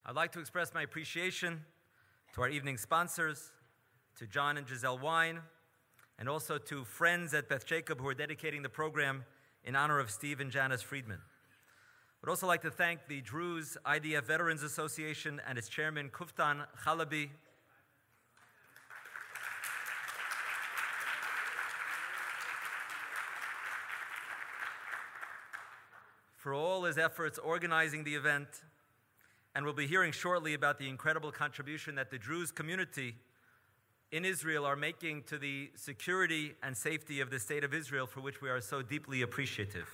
I'd like to express my appreciation to our evening sponsors, to John and Giselle Wine, and also to friends at Beth Jacob who are dedicating the program in honor of Steve and Janice Friedman. I'd also like to thank the Druze IDF Veterans Association and its chairman, Kuftan Chalabi. For all his efforts organizing the event, and we'll be hearing shortly about the incredible contribution that the Druze community in Israel are making to the security and safety of the state of Israel, for which we are so deeply appreciative.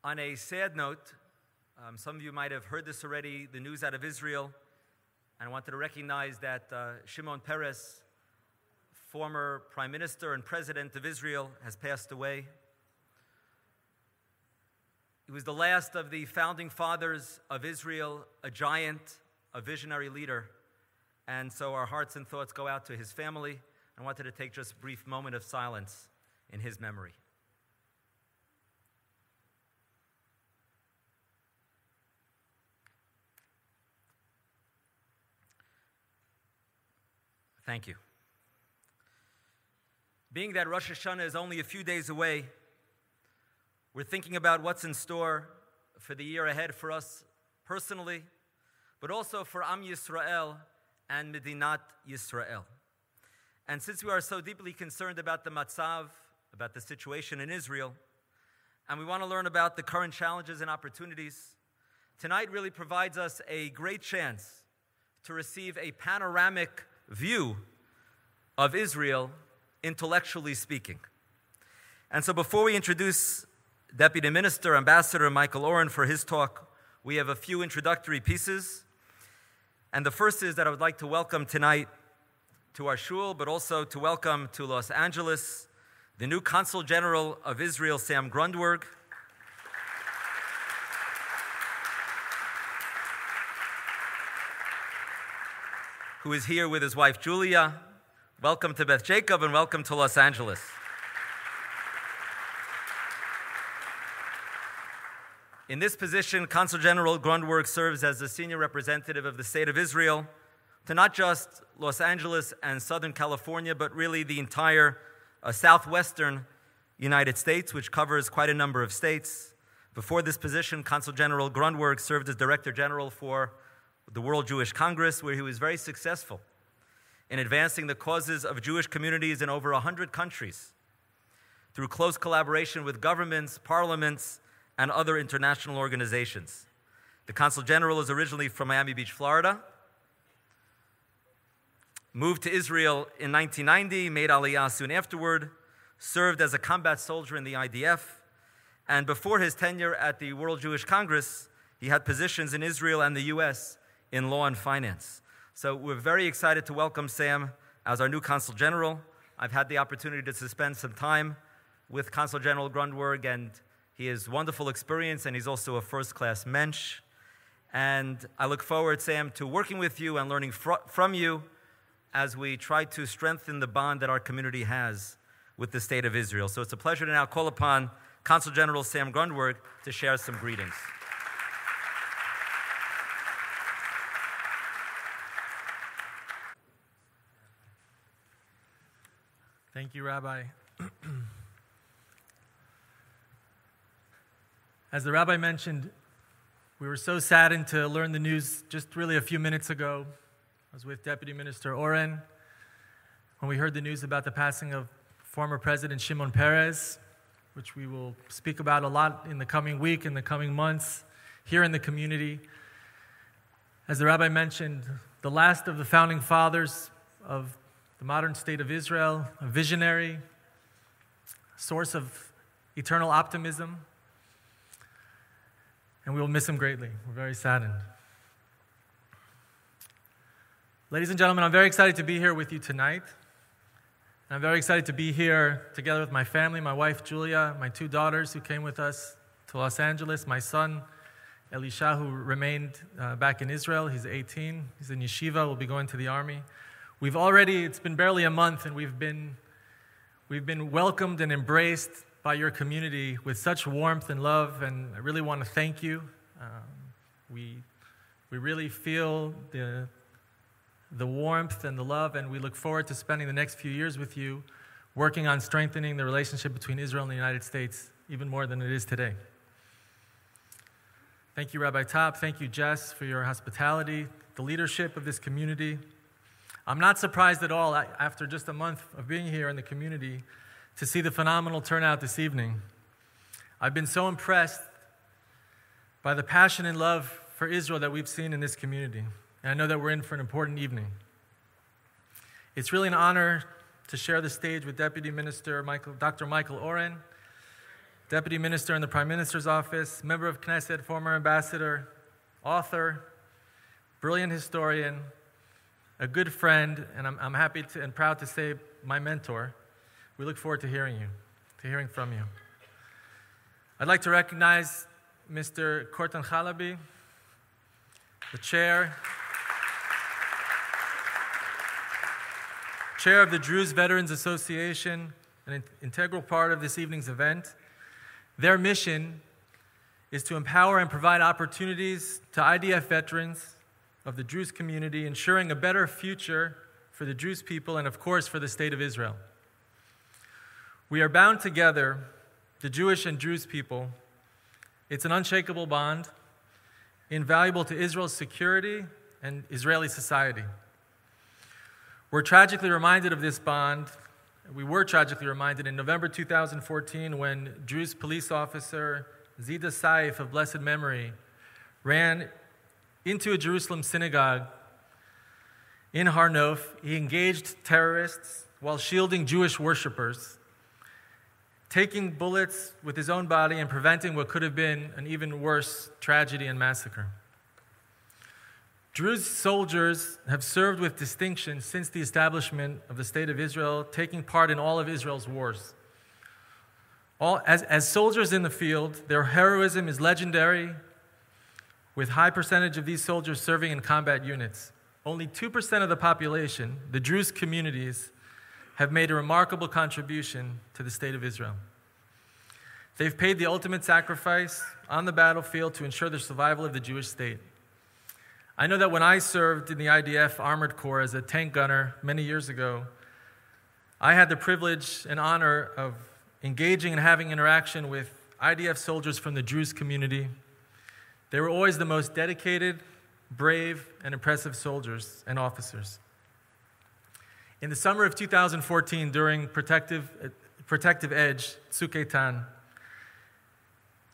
On a sad note, some of you might have heard this already, the news out of Israel, and I wanted to recognize that Shimon Peres, former Prime Minister and President of Israel, has passed away. He was the last of the founding fathers of Israel, a giant, a visionary leader, and so our hearts and thoughts go out to his family. I wanted to take just a brief moment of silence in his memory. Thank you. Being that Rosh Hashanah is only a few days away, we're thinking about what's in store for the year ahead for us personally, but also for Am Yisrael and Medinat Yisrael. And since we are so deeply concerned about the matzav, about the situation in Israel, and we want to learn about the current challenges and opportunities, tonight really provides us a great chance to receive a panoramic view of Israel, intellectually speaking. And so before we introduce Deputy Minister, Ambassador Michael Oren for his talk, we have a few introductory pieces. And the first is that I would like to welcome tonight to our shul, but also to welcome to Los Angeles, the new Consul General of Israel, Sam Grundwerg, who is here with his wife, Julia. Welcome to Beth Jacob and welcome to Los Angeles. In this position, Consul General Grundwerg serves as the senior representative of the State of Israel to not just Los Angeles and Southern California, but really the entire southwestern United States, which covers quite a number of states. Before this position, Consul General Grundwerg served as Director General for the World Jewish Congress, where he was very successful in advancing the causes of Jewish communities in over 100 countries through close collaboration with governments, parliaments, and other international organizations. The Consul General is originally from Miami Beach, Florida, moved to Israel in 1990, made Aliyah soon afterward, served as a combat soldier in the IDF, and before his tenure at the World Jewish Congress, he had positions in Israel and the US in law and finance. So we're very excited to welcome Sam as our new Consul General. I've had the opportunity to spend some time with Consul General Grundwerg, and he has wonderful experience, and he's also a first-class mensch. And I look forward, Sam, to working with you and learning from you as we try to strengthen the bond that our community has with the State of Israel. So it's a pleasure to now call upon Consul General Sam Grundwerg to share some greetings. Thank you, Rabbi. As the Rabbi mentioned, we were so saddened to learn the news just really a few minutes ago. I was with Deputy Minister Oren when we heard the news about the passing of former President Shimon Peres, which we will speak about a lot in the coming week, in the coming months, here in the community. As the Rabbi mentioned, the last of the founding fathers of the modern state of Israel, a visionary, source of eternal optimism, and we will miss him greatly. We're very saddened. Ladies and gentlemen, I'm very excited to be here with you tonight. And I'm very excited to be here together with my family, my wife Julia, my two daughters who came with us to Los Angeles, my son Elisha, who remained back in Israel. He's 18. He's in yeshiva, will be going to the army. It's been barely a month, and we've been We've been welcomed and embraced by your community with such warmth and love, and I really want to thank you. We really feel the warmth and the love, and we look forward to spending the next few years with you, working on strengthening the relationship between Israel and the United States, even more than it is today. Thank you, Rabbi Top. Thank you, Jess, for your hospitality, the leadership of this community. I'm not surprised at all, after just a month of being here in the community, to see the phenomenal turnout this evening. I've been so impressed by the passion and love for Israel that we've seen in this community. And I know that we're in for an important evening. It's really an honor to share the stage with Deputy Minister Dr. Michael Oren, Deputy Minister in the Prime Minister's Office, member of Knesset, former ambassador, author, brilliant historian, a good friend, and I'm happy and proud to say my mentor. We look forward to hearing from you. I'd like to recognize Mr. Kortan Chalabi, the chair of the Druze Veterans Association, an integral part of this evening's event. Their mission is to empower and provide opportunities to IDF veterans of the Druze community, ensuring a better future for the Druze people and, of course, for the State of Israel. We are bound together, the Jewish and Druze people. It's an unshakable bond, invaluable to Israel's security and Israeli society. We're tragically reminded of this bond. We were tragically reminded in November 2014 when Druze police officer Zida Saif of blessed memory ran into a Jerusalem synagogue in Har Nof. He engaged terrorists while shielding Jewish worshipers, taking bullets with his own body and preventing what could have been an even worse tragedy and massacre. Druze soldiers have served with distinction since the establishment of the State of Israel, taking part in all of Israel's wars. As soldiers in the field, their heroism is legendary, with high percentage of these soldiers serving in combat units. Only 2% of the population, the Druze communities, have made a remarkable contribution to the State of Israel. They've paid the ultimate sacrifice on the battlefield to ensure the survival of the Jewish state. I know that when I served in the IDF Armored Corps as a tank gunner many years ago, I had the privilege and honor of engaging and having interaction with IDF soldiers from the Druze community. They were always the most dedicated, brave, and impressive soldiers and officers. In the summer of 2014, during Protective Edge, Tzuk Eitan,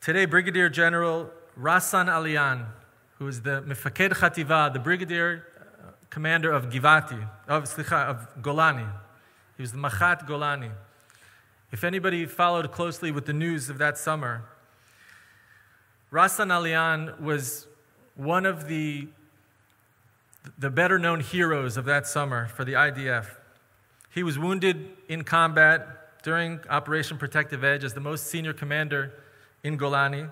today Brigadier General Rassan Aliyan, who is the Mefaked Chativa, the Brigadier Commander of of Golani. He was the Machat Golani. If anybody followed closely with the news of that summer, Rassan Aliyan was one of the better-known heroes of that summer for the IDF. He was wounded in combat during Operation Protective Edge as the most senior commander in Golani.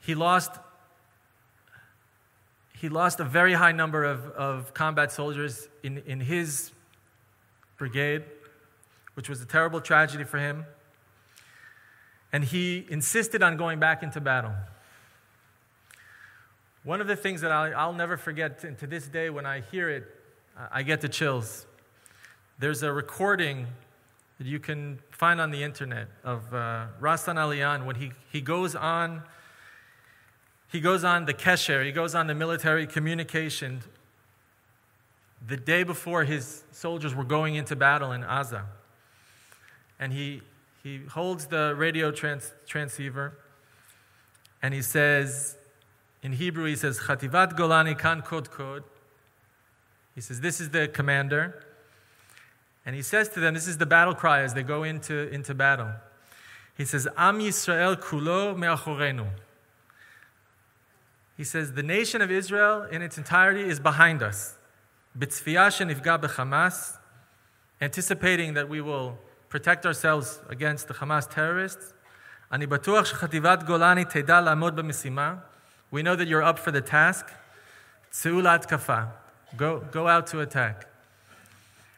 He lost a very high number of combat soldiers in his brigade, which was a terrible tragedy for him. And he insisted on going back into battle. One of the things that I'll never forget, and to this day when I hear it, I get the chills. There's a recording that you can find on the internet of Rassan Aliyan when he goes on the kesher, he goes on the military communication the day before his soldiers were going into battle in Gaza. And he holds the radio transceiver, and he says, in Hebrew, he says, Chativat Golani kan kod kod. He says, this is the commander. And he says to them, this is the battle cry as they go into battle. He says, Am Yisrael kulo me'achorenu. He says, the nation of Israel in its entirety is behind us. B'tzfiyah shenifga b'Hamas, anticipating that we will protect ourselves against the Hamas terrorists. Ani batuach shechativat Golani teda la'amod b'mesima. We know that you're up for the task. Tzeu la'atkafa. Go out to attack.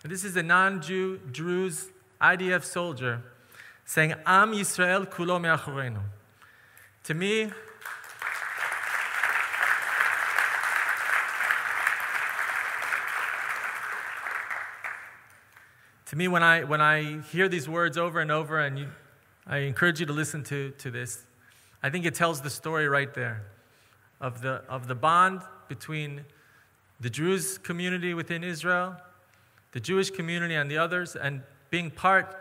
And this is a non-Jew, Druze IDF soldier saying, Am Yisrael kulo me'achoreinu. To me, when I hear these words over and over, and I encourage you to listen to this, I think it tells the story right there of the bond between the Druze community within Israel, the Jewish community and the others, and being part.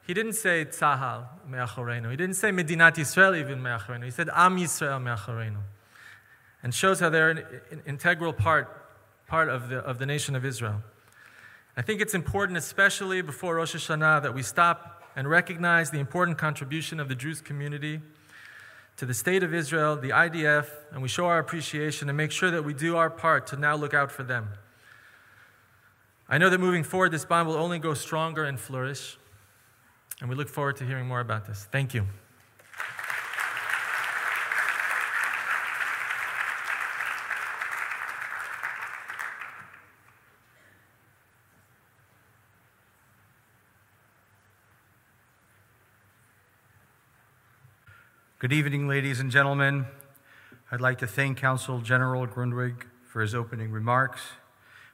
He didn't say Tzahal me'achoreinu. He didn't say Medinat Yisrael even me'achoreinu. He said Am Yisrael me'achoreinu, and shows how they're an integral part of the nation of Israel. I think it's important, especially before Rosh Hashanah, that we stop and recognize the important contribution of the Druze community to the state of Israel, the IDF, and we show our appreciation and make sure that we do our part to now look out for them. I know that moving forward, this bond will only grow stronger and flourish, and we look forward to hearing more about this. Thank you. Good evening, ladies and gentlemen. I'd like to thank Consul General Grundwerg for his opening remarks.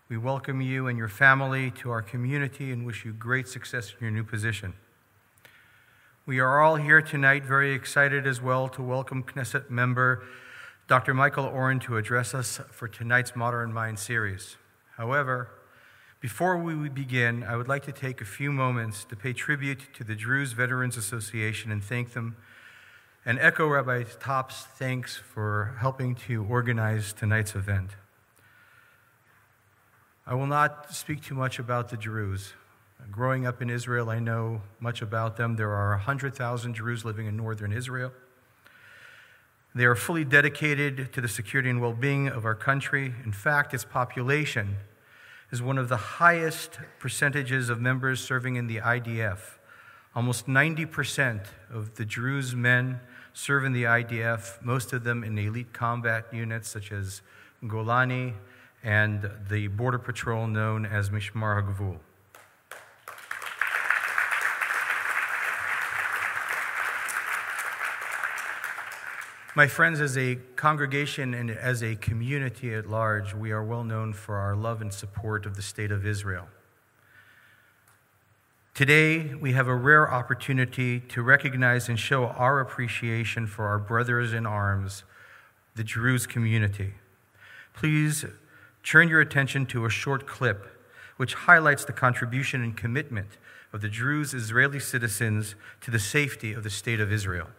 We welcome you and your family to our community and wish you great success in your new position. We are all here tonight very excited as well to welcome Knesset member Dr. Michael Oren to address us for tonight's Modern Mind series. However, before we begin, I would like to take a few moments to pay tribute to the Druze Veterans Association and thank them and echo Rabbi Top's thanks for helping to organize tonight's event. I will not speak too much about the Druze. Growing up in Israel, I know much about them. There are 100,000 Druze living in northern Israel. They are fully dedicated to the security and well-being of our country. In fact, its population is one of the highest percentages of members serving in the IDF. Almost 90% of the Druze men serve in the IDF, most of them in elite combat units such as Golani and the border patrol known as Mishmar HaGvul. My friends, as a congregation and as a community at large, we are well known for our love and support of the State of Israel. Today, we have a rare opportunity to recognize and show our appreciation for our brothers in arms, the Druze community. Please turn your attention to a short clip which highlights the contribution and commitment of the Druze Israeli citizens to the safety of the State of Israel.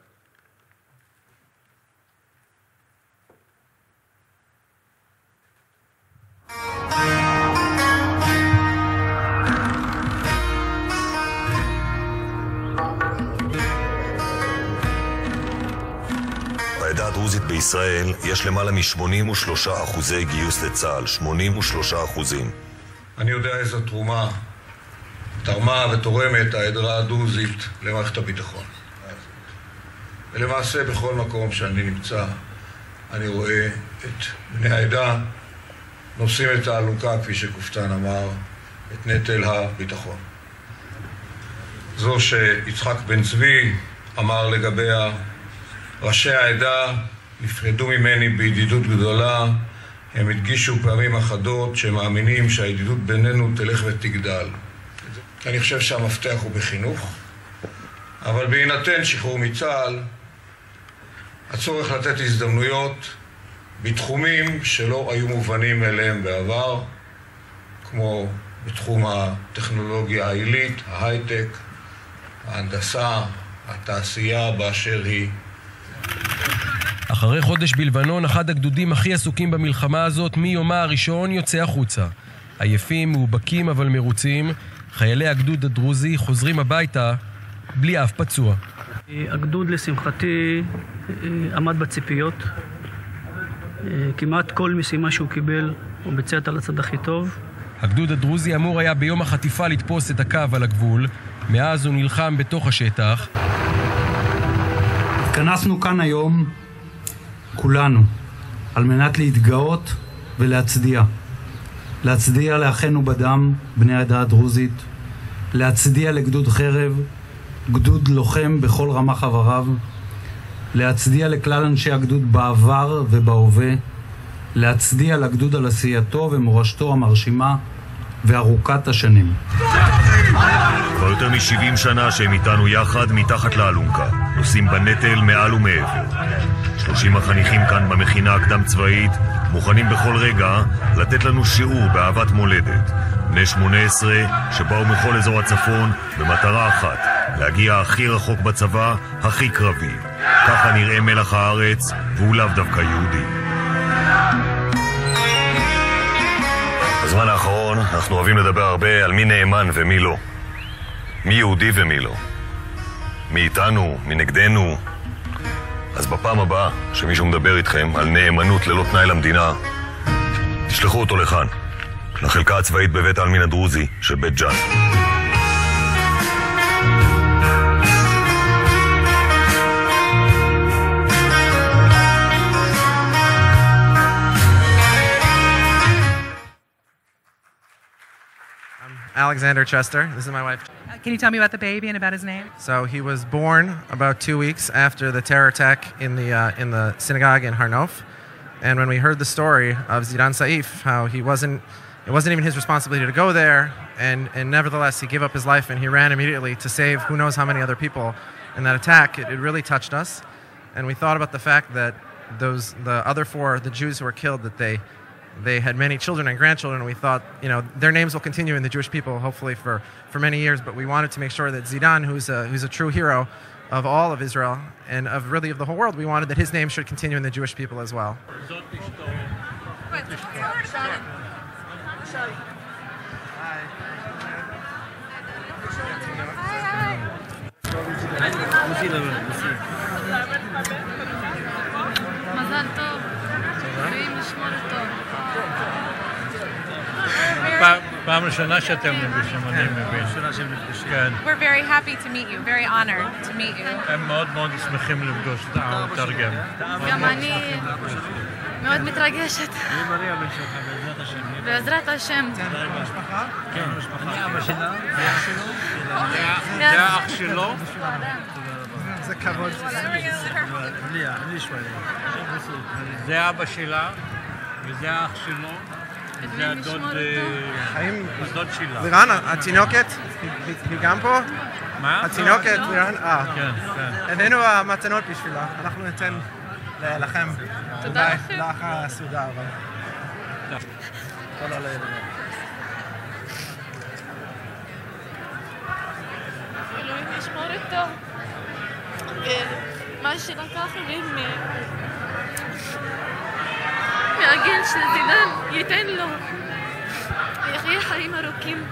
בעדה הדרוזית בישראל יש למעלה מ-83% גיוס לצה"ל, 83%. אני יודע איזו תרומה תרמה ותורמת העדה הדרוזית למערכת הביטחון. ולמעשה בכל מקום שאני נמצא, אני רואה את בני העדה נושאים את האלונקה, כפי שקופטן אמר, את נטל הביטחון. זו שיצחק בן צבי אמר לגביה, ראשי העדה נפרדו ממני בידידות גדולה, הם הדגישו פעמים אחדות שמאמינים שהידידות בינינו תלך ותגדל. אני חושב שהמפתח הוא בחינוך, אבל בהינתן שחרור מצה"ל, הצורך לתת הזדמנויות בתחומים שלא היו מובנים אליהם בעבר, כמו בתחום הטכנולוגיה העילית, ההייטק, ההנדסה, התעשייה באשר היא. אחרי חודש בלבנון, אחד הגדודים הכי עסוקים במלחמה הזאת מיומה הראשון יוצא החוצה. עייפים, מאובקים אבל מרוצים, חיילי הגדוד הדרוזי חוזרים הביתה בלי אף פצוע. הגדוד לשמחתי עמד בציפיות. כמעט כל משימה שהוא קיבל הוא ביצע על הצד הכי טוב. הגדוד הדרוזי אמור היה ביום החטיפה לתפוס את הקו על הגבול. מאז הוא נלחם בתוך השטח. התכנסנו כאן היום כולנו על מנת להתגאות ולהצדיע להצדיע לאחינו בדם, בני העדה הדרוזית, להצדיע לגדוד חרב, גדוד לוחם בכל רמ"ח איבריו, להצדיע לכלל אנשי הגדוד בעבר ובהווה, להצדיע לגדוד על עשייתו ומורשתו המרשימה וארוכת השנים. כבר יותר מ-70 שנה שהם איתנו יחד מתחת לאלונקה, נושאים בנטל מעל ומעבר. 30 החניכים כאן במכינה הקדם צבאית מוכנים בכל רגע לתת לנו שיעור באהבת מולדת. בני 18 שבאו מכל אזור הצפון במטרה אחת, להגיע הכי רחוק בצבא, הכי קרבי. ככה נראה מלח הארץ, והוא לאו דווקא יהודי. בזמן האחרון אנחנו אוהבים לדבר הרבה על מי נאמן ומי לא. מי יהודי ומי לא. מי איתנו, מי נגדנו. אז בפעם הבאה שמישהו מדבר איתכם על נאמנות ללא תנאי למדינה, תשלחו אותו לכאן, לחלקה הצבאית בבית העלמין הדרוזי של בית ג'אן. Alexander Chester. This is my wife. Can you tell me about the baby and about his name? So he was born about 2 weeks after the terror attack in the synagogue in Harnof. And when we heard the story of Zidan Saif, how it wasn't even his responsibility to go there, and nevertheless he gave up his life and he ran immediately to save who knows how many other people in that attack, it really touched us. And we thought about the fact that the other 4, the Jews who were killed, that they had many children and grandchildren, and we thought, their names will continue in the Jewish people, hopefully for many years, but we wanted to make sure that Zidan, who's a true hero of all of Israel, and of the whole world, we wanted that his name should continue in the Jewish people as well. We're very happy to meet you, very honored to meet you. גם אני מאוד מתרגשת. בעזרת השם. כן, אני אבא שלה, זה האח שלו. זה כבוד. זה אבא שלה, וזה האח שלו. זה הדוד שלה. לירן, התינוקת, היא גם פה? מה? התינוקת, לירן? כן, כן. הבאנו מתנות בשבילה, אנחנו ניתן לכם. תודה לכם. לך הסעודה, אבל. תודה לילדים. אלוהים ישמור אותו. ומה שלקחנו מהגיל של זידן ייתן לו. יחיה חיים ארוכים.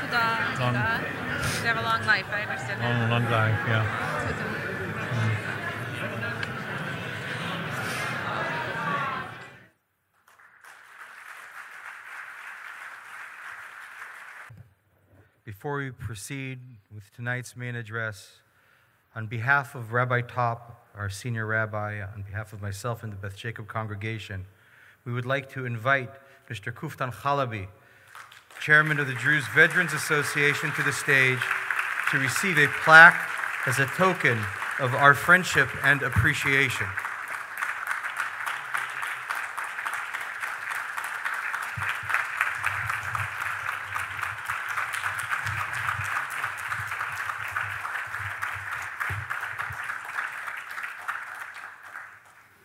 תודה. תודה. You have a long life, I understand that. Long life, yeah. Before we proceed with tonight's main address, on behalf of Rabbi Top, our senior rabbi, on behalf of myself and the Beth Jacob congregation, we would like to invite Mr. Kuftan Chalabi, chairman of the Druze Veterans Association, to the stage to receive a plaque as a token of our friendship and appreciation.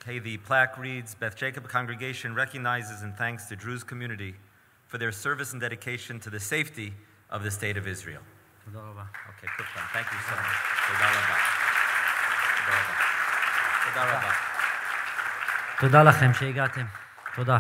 Okay, the plaque reads, Beth Jacob Congregation recognizes and thanks the Druze community for their service and dedication to the safety of the State of Israel. Okay, Kuftan, thank you so much. Toda rabba. Toda rabba. תודה לכם שהגעתם. תודה.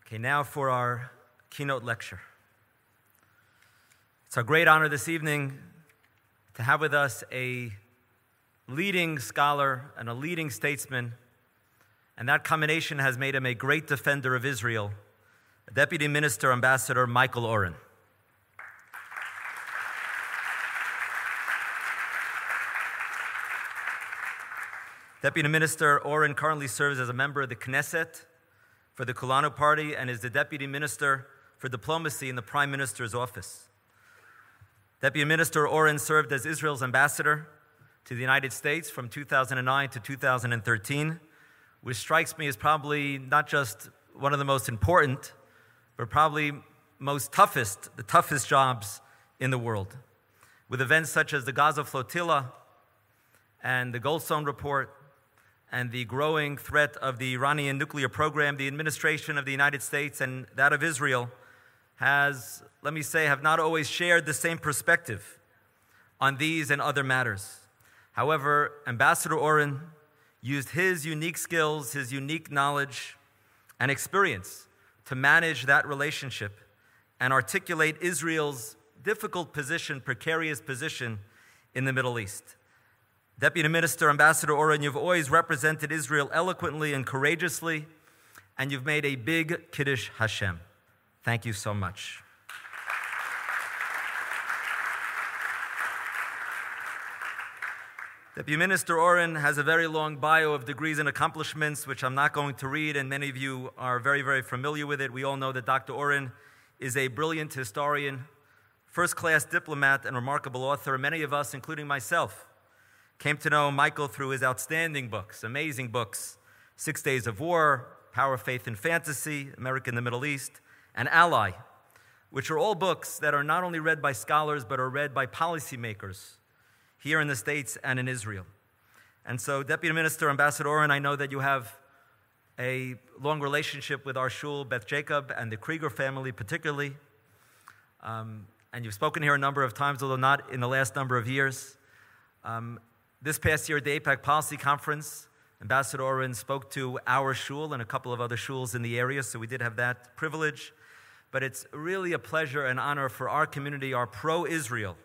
Okay, now for our keynote lecture. It's our great honor this evening to have with us a leading scholar and a leading statesman, and that combination has made him a great defender of Israel, Deputy Minister Ambassador Michael Oren. Deputy Minister Oren currently serves as a member of the Knesset for the Kulanu Party and is the Deputy Minister for Diplomacy in the Prime Minister's office. Deputy Minister Oren served as Israel's ambassador to the United States from 2009 to 2013, which strikes me as probably not just one of the most important, but probably the toughest jobs in the world. With events such as the Gaza Flotilla and the Goldstone Report and the growing threat of the Iranian nuclear program, the administration of the United States and that of Israel have not always shared the same perspective on these and other matters. However, Ambassador Oren used his unique skills, his unique knowledge and experience to manage that relationship and articulate Israel's difficult position, precarious position in the Middle East. Deputy Minister Ambassador Oren, you've always represented Israel eloquently and courageously, and you've made a big Kiddush Hashem. Thank you so much. Deputy Minister Oren has a very long bio of degrees and accomplishments, which I'm not going to read, and many of you are very, very familiar with it. We all know that Dr. Oren is a brilliant historian, first-class diplomat, and remarkable author. Many of us, including myself, came to know Michael through his outstanding books, amazing books, 6 Days of War, Power, Faith, and Fantasy, America in the Middle East, and Ally, which are all books that are not only read by scholars, but are read by policymakers here in the States and in Israel. And so, Deputy Minister Ambassador Oren, I know that you have a long relationship with our shul, Beth Jacob, and the Krieger family particularly. And you've spoken here a number of times, although not in the last number of years. This past year at the AIPAC Policy Conference, Ambassador Oren spoke to our shul and a couple of other shuls in the area, so we did have that privilege. But it's really a pleasure and honor for our community, our pro-Israel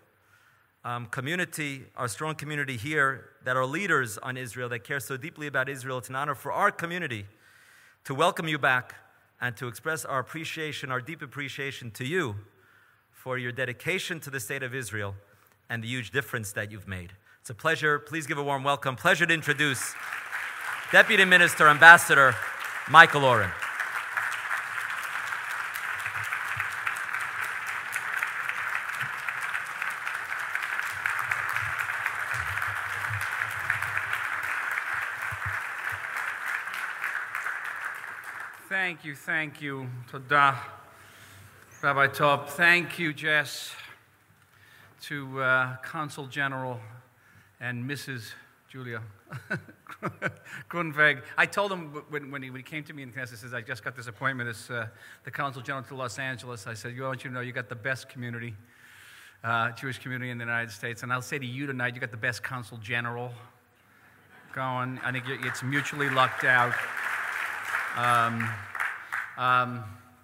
community, our strong community here that are leaders on Israel, that care so deeply about Israel. It's an honor for our community to welcome you back and to express our appreciation, our deep appreciation to you for your dedication to the state of Israel and the huge difference that you've made. It's a pleasure. Please give a warm welcome. Pleasure to introduce Deputy Minister Ambassador Michael Oren. Thank you. Todah, Rabbi Top. Thank you, Jess, to Consul General and Mrs. Julia Grundwerg. I told him when he came to me in Knesset, he says, I just got this appointment as the Consul General to Los Angeles. I said, I want you to know you got the best community, Jewish community in the United States. And I'll say to you tonight, you got the best Consul General going. I think it's mutually lucked out.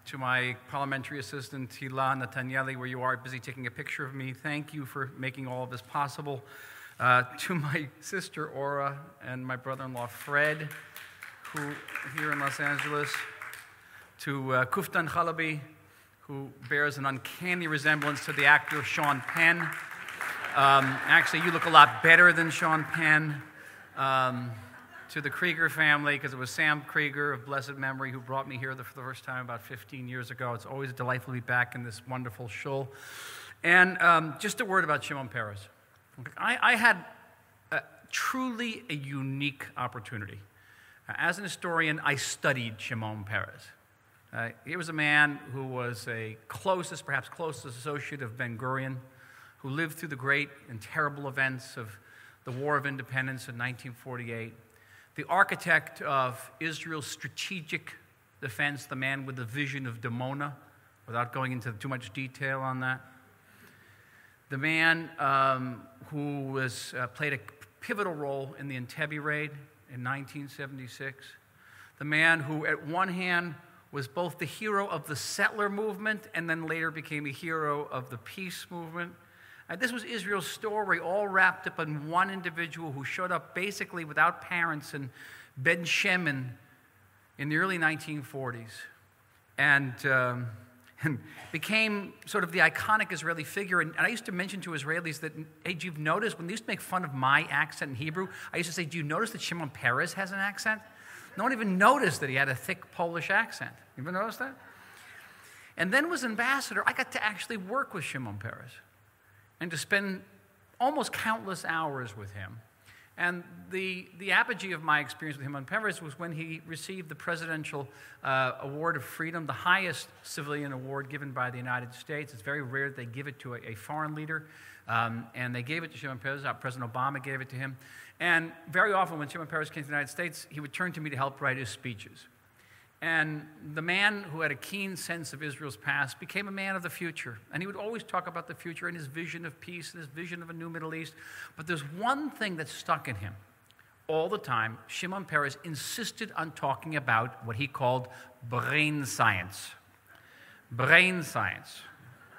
To my parliamentary assistant, Hila Nathanieli, where you are busy taking a picture of me, thank you for making all of this possible. To my sister, Ora, and my brother-in-law, Fred, who here in Los Angeles. To Kuftan Chalabi, who bears an uncanny resemblance to the actor Sean Penn. Actually, you look a lot better than Sean Penn. To the Krieger family, because it was Sam Krieger of blessed memory who brought me here for the first time about 15 years ago. It's always delightful to be back in this wonderful shul. And just a word about Shimon Peres. I had truly a unique opportunity. As an historian, I studied Shimon Peres. He was a man who was perhaps closest associate of Ben-Gurion, who lived through the great and terrible events of the War of Independence in 1948. The architect of Israel's strategic defense, the man with the vision of Dimona, without going into too much detail on that. The man who played a pivotal role in the Entebbe raid in 1976. The man who, at one hand, was both the hero of the settler movement and then later became a hero of the peace movement. And this was Israel's story, all wrapped up in one individual who showed up basically without parents in Ben Shemen in the early 1940s. And became sort of the iconic Israeli figure. And I used to mention to Israelis that, hey, do you notice, when they used to make fun of my accent in Hebrew, I used to say, do you notice that Shimon Peres has an accent? No one even noticed that he had a thick Polish accent. You ever notice that? And then was ambassador, I got to actually work with Shimon Peres and to spend almost countless hours with him. And the apogee of my experience with him on Peres was when he received the Presidential Award of Freedom, the highest civilian award given by the United States. It's very rare that they give it to a foreign leader, and they gave it to Shimon Peres. President Obama gave it to him. And very often when Shimon Peres came to the United States, he would turn to me to help write his speeches. And the man who had a keen sense of Israel's past became a man of the future. And he would always talk about the future and his vision of peace and his vision of a new Middle East. But there's one thing that stuck in him all the time. Shimon Peres insisted on talking about what he called brain science. Brain science.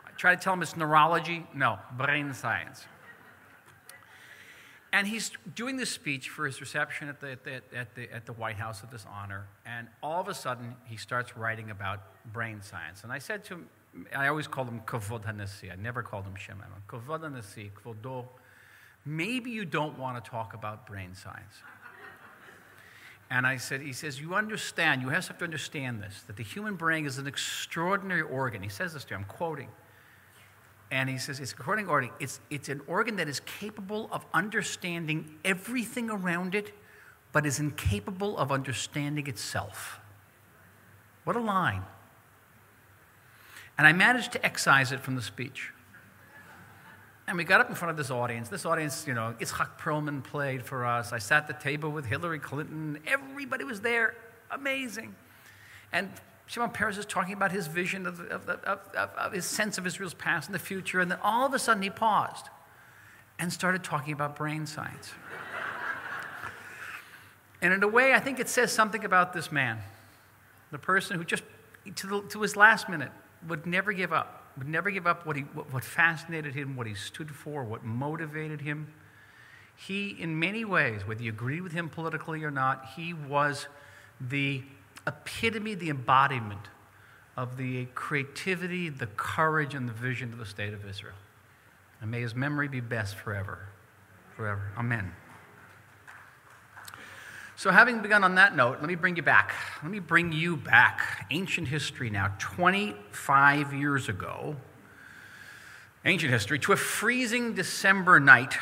I try to tell him it's neurology. No, brain science. And he's doing this speech for his reception at the White House of this honor, and all of a sudden he starts writing about brain science. And I said to him, I always called him Kavod HaNasi. I never called him Shimon. Kavod HaNasi, Kvodo. Maybe you don't want to talk about brain science. And he says, you understand, you have to understand this, that the human brain is an extraordinary organ. He says this to me, I'm quoting. And he says, it's an organ that is capable of understanding everything around it, but is incapable of understanding itself. What a line. And I managed to excise it from the speech. And we got up in front of this audience. This audience, Itzhak Perlman played for us. I sat at the table with Hillary Clinton. Everybody was there. Amazing. And Shimon Peres is talking about his vision of his sense of Israel's past and the future, and then all of a sudden he paused and started talking about brain science. And in a way, I think it says something about this man, the person who just, to his last minute, would never give up what fascinated him, what he stood for, what motivated him. He, in many ways, whether you agree with him politically or not, he was the epitome, the embodiment of the creativity, the courage, and the vision of the state of Israel. And may his memory be best forever. Forever. Amen. So having begun on that note, let me bring you back. Let me bring you back. Ancient history now. 25 years ago, ancient history, to a freezing December night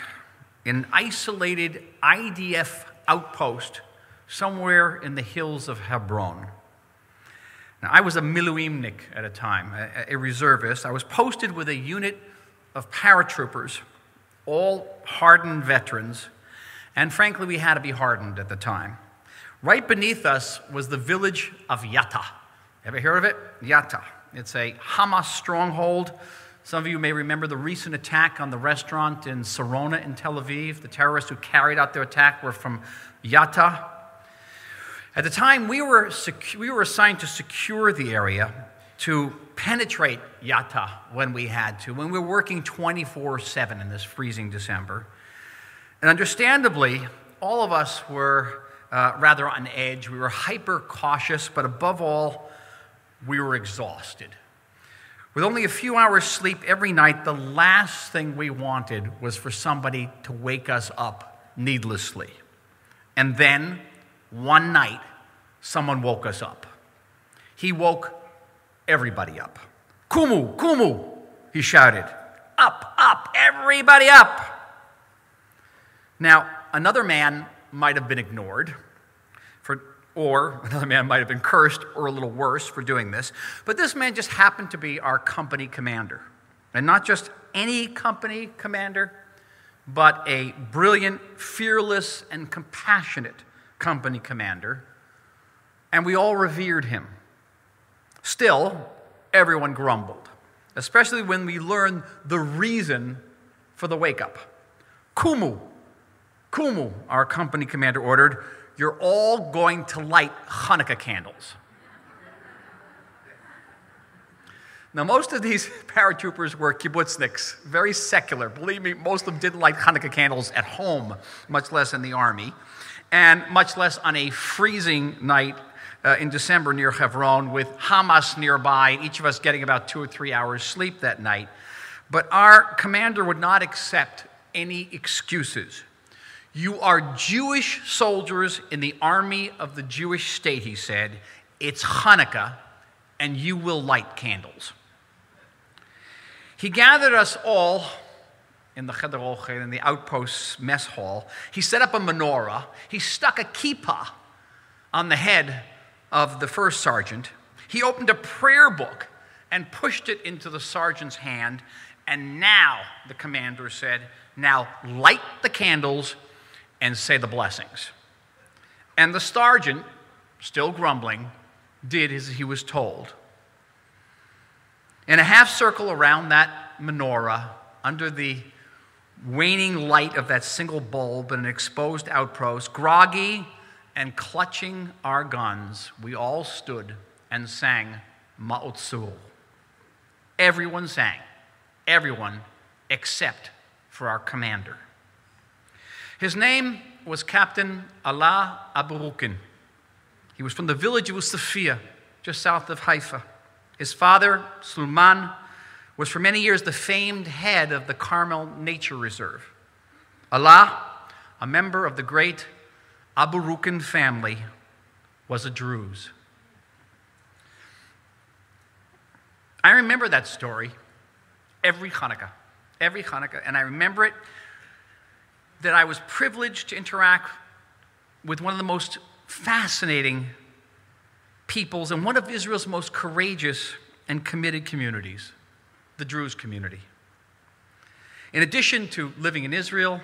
in an isolated IDF outpost somewhere in the hills of Hebron. Now, I was a miluimnik at a time, a reservist. I was posted with a unit of paratroopers, all hardened veterans, and frankly, we had to be hardened at the time. Right beneath us was the village of Yatta. Ever hear of it? Yatta. It's a Hamas stronghold. Some of you may remember the recent attack on the restaurant in Sarona in Tel Aviv. The terrorists who carried out their attack were from Yatta. At the time, we were assigned to secure the area, to penetrate Yatta when we had to, when we were working 24/7 in this freezing December. And understandably, all of us were rather on edge. We were hyper cautious, but above all, we were exhausted. With only a few hours sleep every night, the last thing we wanted was for somebody to wake us up needlessly. And then, one night, someone woke us up. He woke everybody up. Kumu, kumu, he shouted. Up, up, everybody up. Now, another man might have been ignored, or another man might have been cursed, or a little worse for doing this, but this man just happened to be our company commander. And not just any company commander, but a brilliant, fearless, and compassionate company commander, and we all revered him. Still, everyone grumbled, especially when we learned the reason for the wake-up. Kumu, our company commander ordered, you're all going to light Hanukkah candles. Now, most of these paratroopers were kibbutzniks, very secular. Believe me, most of them didn't light Hanukkah candles at home, much less in the army, and much less on a freezing night in December near Hebron with Hamas nearby, each of us getting about 2 or 3 hours sleep that night. But our commander would not accept any excuses. You are Jewish soldiers in the army of the Jewish state, he said. It's Hanukkah, and you will light candles. He gathered us all in the Cheder Ochel, in the outpost mess hall. He set up a menorah. He stuck a kippah on the head of the first sergeant. He opened a prayer book and pushed it into the sergeant's hand. And now, the commander said, now light the candles and say the blessings. And the sergeant, still grumbling, did as he was told. In a half circle around that menorah, under the waning light of that single bulb in an exposed outpost, groggy and clutching our guns, we all stood and sang Ma'ot Tzur. Everyone sang. Everyone except for our commander. His name was Captain Allah Aburukin. He was from the village of Usafia, just south of Haifa. His father, Sulman, was for many years the famed head of the Carmel Nature Reserve. Allah, a member of the great Aburukin family, was a Druze. I remember that story every Hanukkah, and I remember it that I was privileged to interact with one of the most fascinating peoples and one of Israel's most courageous and committed communities, the Druze community. In addition to living in Israel,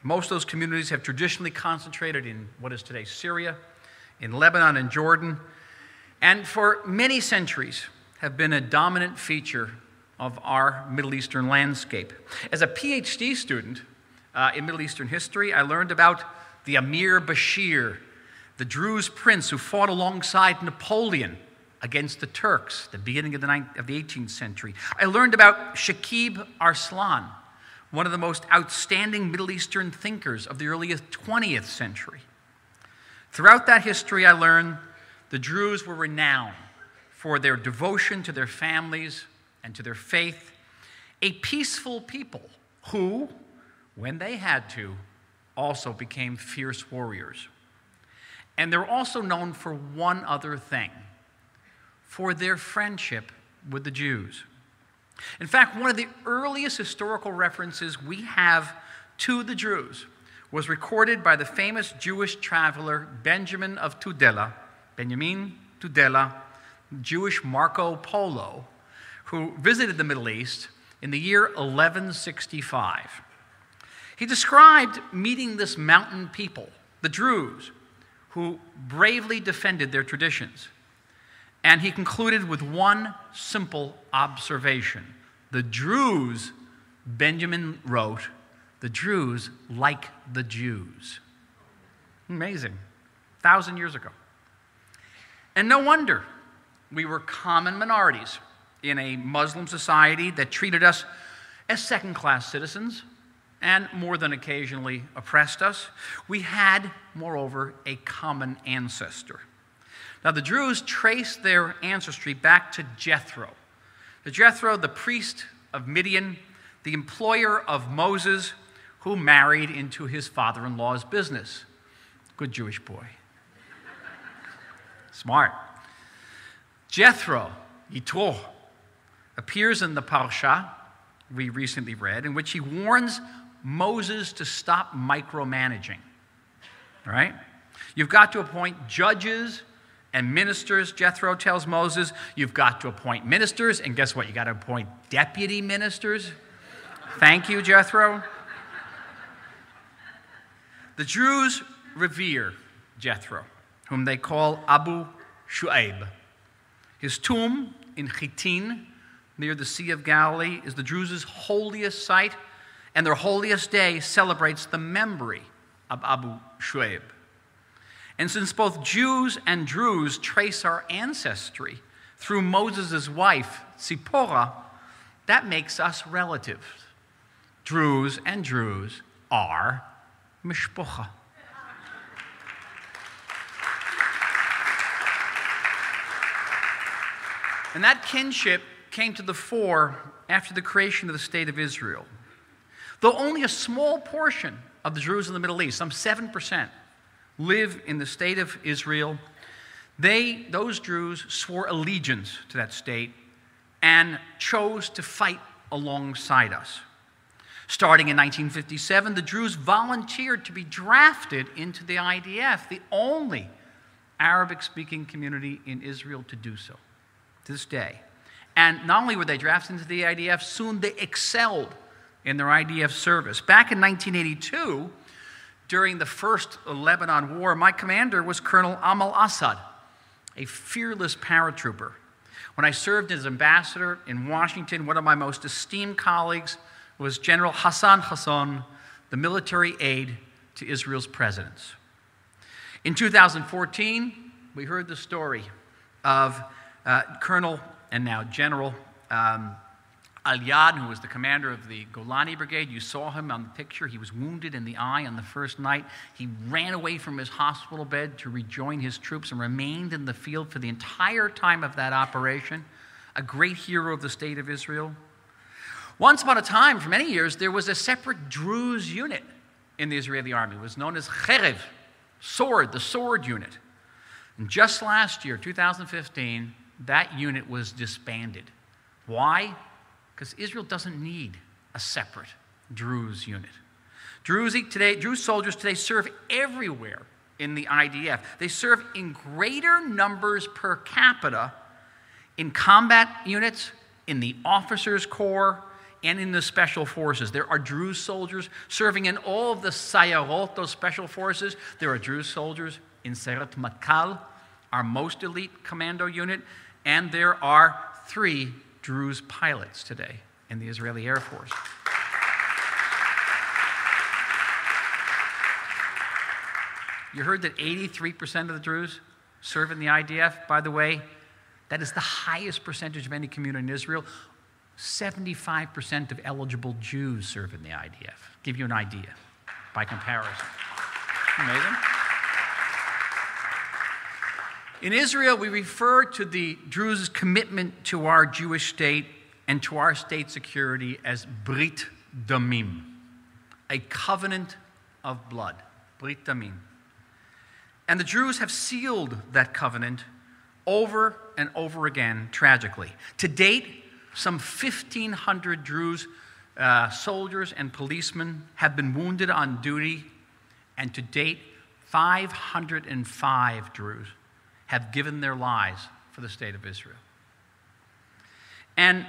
most of those communities have traditionally concentrated in what is today Syria, in Lebanon and Jordan, and for many centuries have been a dominant feature of our Middle Eastern landscape. As a PhD student in Middle Eastern history, I learned about the Amir Bashir, the Druze prince who fought alongside Napoleon against the Turks, the beginning of the 18th century. I learned about Shakib Arslan, one of the most outstanding Middle Eastern thinkers of the early 20th century. Throughout that history, I learned the Druze were renowned for their devotion to their families and to their faith, a peaceful people who, when they had to, also became fierce warriors. And they're also known for one other thing, for their friendship with the Jews. In fact, one of the earliest historical references we have to the Druze was recorded by the famous Jewish traveler Benjamin Tudela, Jewish Marco Polo, who visited the Middle East in the year 1165. He described meeting this mountain people, the Druze, who bravely defended their traditions. And he concluded with one simple observation. The Druze, Benjamin wrote, the Druze like the Jews. Amazing. 1,000 years ago. And no wonder we were common minorities in a Muslim society that treated us as second-class citizens and more than occasionally oppressed us. We had, moreover, a common ancestor. Now, the Druze traced their ancestry back to Jethro. The priest of Midian, the employer of Moses, who married into his father-in-law's business. Good Jewish boy. Smart. Jethro, Yitro, appears in the parsha we recently read, in which he warns Moses to stop micromanaging. All right? You've got to appoint judges and ministers. Jethro tells Moses, you've got to appoint ministers, and guess what? You got to appoint deputy ministers. Thank you, Jethro. The Jews revere Jethro, whom they call Abu Shu'aib. His tomb in Chitin, near the Sea of Galilee, is the Druze' holiest site, and their holiest day celebrates the memory of Abu Shu'aib. And since both Jews and Druze trace our ancestry through Moses' wife, Zipporah, that makes us relatives. Druze and Druze are mishpocha. And that kinship came to the fore after the creation of the State of Israel. Though only a small portion of the Jews in the Middle East, some 7%, live in the State of Israel, those Jews swore allegiance to that state and chose to fight alongside us. Starting in 1957, the Druze volunteered to be drafted into the IDF, the only Arabic-speaking community in Israel to do so, to this day. And not only were they drafted into the IDF, soon they excelled in their IDF service. Back in 1982, during the first Lebanon War, my commander was Colonel Amal Assad, a fearless paratrooper. When I served as ambassador in Washington, one of my most esteemed colleagues was General Hassan Hassan, the military aide to Israel's presidents. In 2014, we heard the story of Colonel and now General Al-Yad, who was the commander of the Golani Brigade. You saw him on the picture. He was wounded in the eye on the first night. He ran away from his hospital bed to rejoin his troops and remained in the field for the entire time of that operation. A great hero of the State of Israel. Once upon a time, for many years, there was a separate Druze unit in the Israeli army. It was known as Cherev, sword, the sword unit. And just last year, 2015, that unit was disbanded. Why? Because Israel doesn't need a separate Druze unit. Druze soldiers today serve everywhere in the IDF. They serve in greater numbers per capita in combat units, in the officers' corps, and in the special forces. There are Druze soldiers serving in all of the Sayarot, those special forces. There are Druze soldiers in Seret Matkal, our most elite commando unit, and there are 3 Druze pilots today in the Israeli Air Force. You heard that 83% of the Druze serve in the IDF. By the way, that is the highest percentage of any community in Israel. 75% of eligible Jews serve in the IDF. Give you an idea by comparison. Amazing. In Israel, we refer to the Druze commitment to our Jewish state and to our state security as Brit Damim, a covenant of blood, Brit Damim. And the Druze have sealed that covenant over and over again, tragically. To date, some 1,500 Druze soldiers and policemen have been wounded on duty, and to date, 505 Druze have given their lives for the State of Israel. And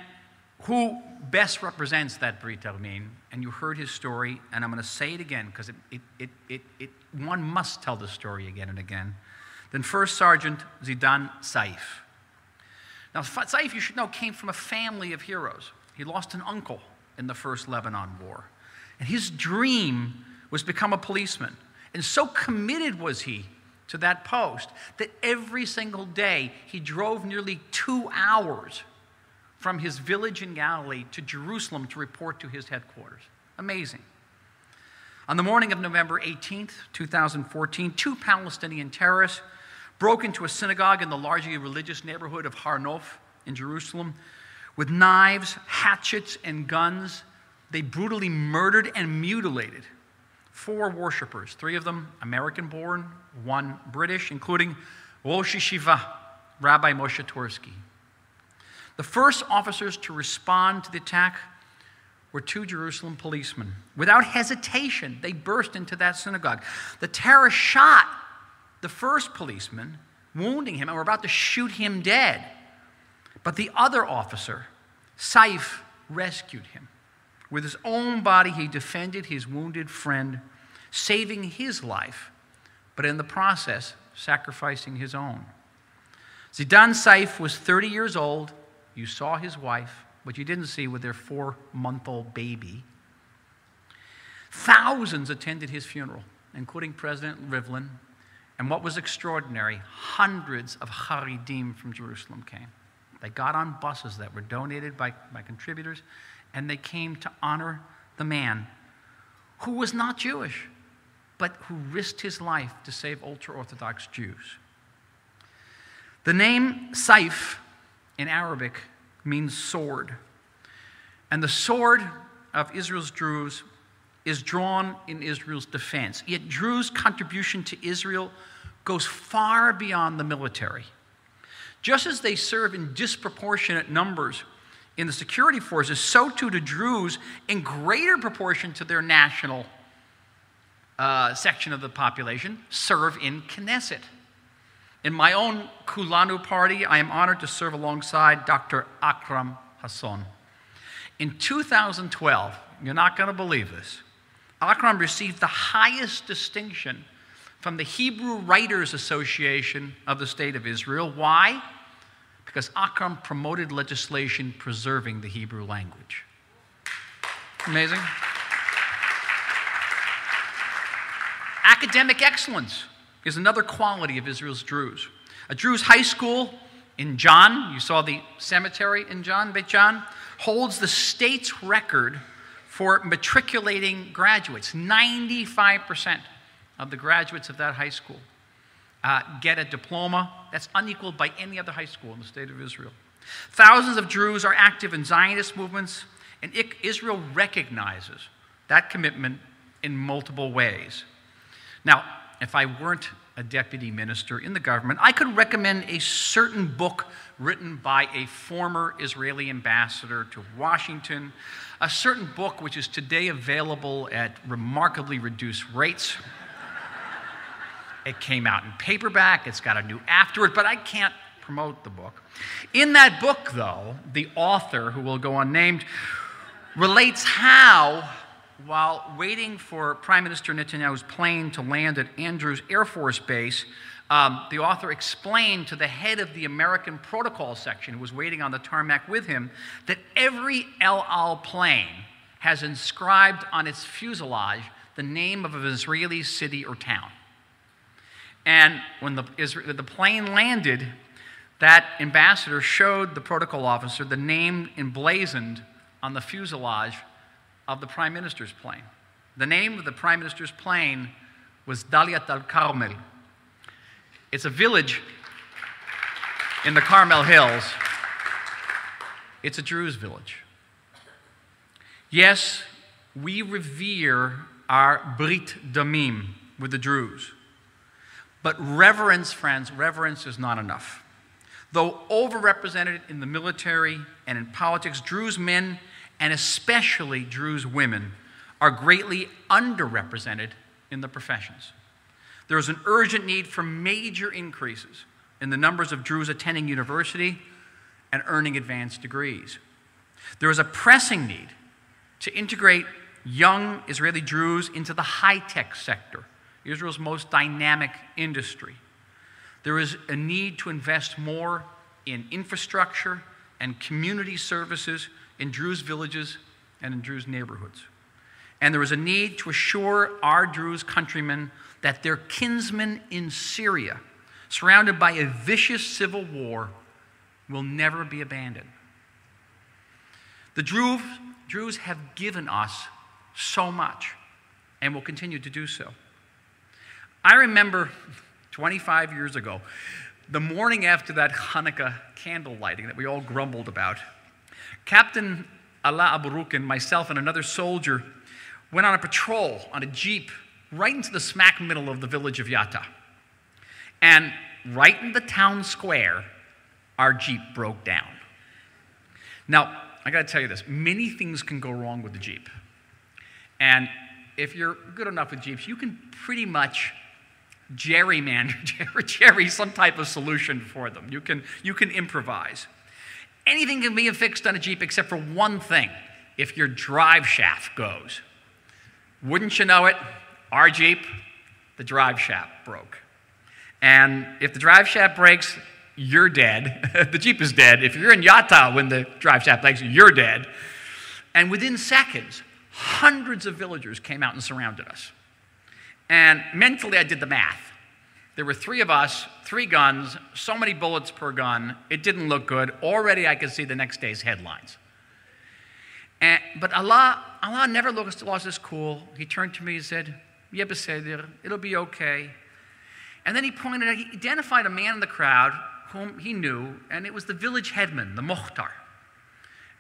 who best represents that Brit Damim? And you heard his story, and I'm going to say it again because one must tell the story again and again. Then First Sergeant Zidan Saif. Now, Saif, you should know, came from a family of heroes. He lost an uncle in the First Lebanon War. And his dream was to become a policeman. And so committed was he to that post that every single day he drove nearly 2 hours from his village in Galilee to Jerusalem to report to his headquarters. Amazing. On the morning of November 18th, 2014, 2 Palestinian terrorists broke into a synagogue in the largely religious neighborhood of Har Nof in Jerusalem. With knives, hatchets, and guns, they brutally murdered and mutilated 4 worshipers, 3 of them American-born, 1 British, including Rosh Yeshiva, Rabbi Moshe Tursky. The first officers to respond to the attack were 2 Jerusalem policemen. Without hesitation, they burst into that synagogue. The terrorists shot the first policeman, wounding him, and were about to shoot him dead. But the other officer, Saif, rescued him. With his own body, he defended his wounded friend, saving his life, but in the process, sacrificing his own. Zidan Saif was 30 years old. You saw his wife, but you didn't see with their 4-month-old baby. Thousands attended his funeral, including President Rivlin. And what was extraordinary, hundreds of Haredim from Jerusalem came. They got on buses that were donated by contributors, and they came to honor the man who was not Jewish, but who risked his life to save ultra-Orthodox Jews. The name Saif in Arabic means sword. And the sword of Israel's Druze is drawn in Israel's defense. Yet Druze contribution to Israel goes far beyond the military. Just as they serve in disproportionate numbers in the security forces, so too do Druze in greater proportion to their national section of the population serve in Knesset. In my own Kulanu party, I am honored to serve alongside Dr. Akram Hasson. In 2012, you're not going to believe this, Akram received the highest distinction from the Hebrew Writers Association of the State of Israel. Why? Because Akram promoted legislation preserving the Hebrew language. Amazing. Academic excellence is another quality of Israel's Druze. A Druze high school in Jan, you saw the cemetery in Jan, Beit Jan, holds the state's record for matriculating graduates. 95% of the graduates of that high school get a diploma that's unequaled by any other high school in the state of Israel. Thousands of Druze are active in Zionist movements, and Israel recognizes that commitment in multiple ways. Now, if I weren't a deputy minister in the government, I could recommend a certain book written by a former Israeli ambassador to Washington, a certain book which is today available at remarkably reduced rates. It came out in paperback, it's got a new afterword, but I can't promote the book. In that book, though, the author, who will go unnamed, relates how, while waiting for Prime Minister Netanyahu's plane to land at Andrews Air Force Base, the author explained to the head of the American protocol section, who was waiting on the tarmac with him, that every El Al plane has inscribed on its fuselage the name of an Israeli city or town. And when the plane landed, that ambassador showed the protocol officer the name emblazoned on the fuselage of the Prime Minister's plane. The name of the Prime Minister's plane was Daliat al-Carmel. It's a village in the Carmel Hills. It's a Druze village. Yes, we revere our Brit Damim with the Druze. But reverence, friends, reverence is not enough. Though overrepresented in the military and in politics, Druze men, and especially Druze women, are greatly underrepresented in the professions. There is an urgent need for major increases in the numbers of Druze attending university and earning advanced degrees. There is a pressing need to integrate young Israeli Druze into the high-tech sector, Israel's most dynamic industry. There is a need to invest more in infrastructure and community services in Druze villages and in Druze neighborhoods. And there is a need to assure our Druze countrymen that their kinsmen in Syria, surrounded by a vicious civil war, will never be abandoned. The Druze have given us so much and will continue to do so. I remember 25 years ago, the morning after that Hanukkah candle lighting that we all grumbled about, Captain Allah Aburukin, myself, and another soldier went on a patrol on a jeep right into the smack middle of the village of Yatta. And right in the town square, our jeep broke down. Now, I got to tell you this, many things can go wrong with the jeep. And if you're good enough with jeeps, you can pretty much jerry some type of solution for them. You can improvise. Anything can be fixed on a Jeep except for one thing: if your drive shaft goes. Wouldn't you know it? Our Jeep, the drive shaft broke. And if the drive shaft breaks, you're dead. The Jeep is dead. If you're in Yatta when the drive shaft breaks, you're dead. And within seconds, hundreds of villagers came out and surrounded us. And mentally, I did the math. There were 3 of us, 3 guns, so many bullets per gun. It didn't look good. Already I could see the next day's headlines. But Allah never lost his cool. He turned to me and said, "Yeh beseder, it'll be okay." And then he identified a man in the crowd whom he knew, and it was the village headman, the Mukhtar.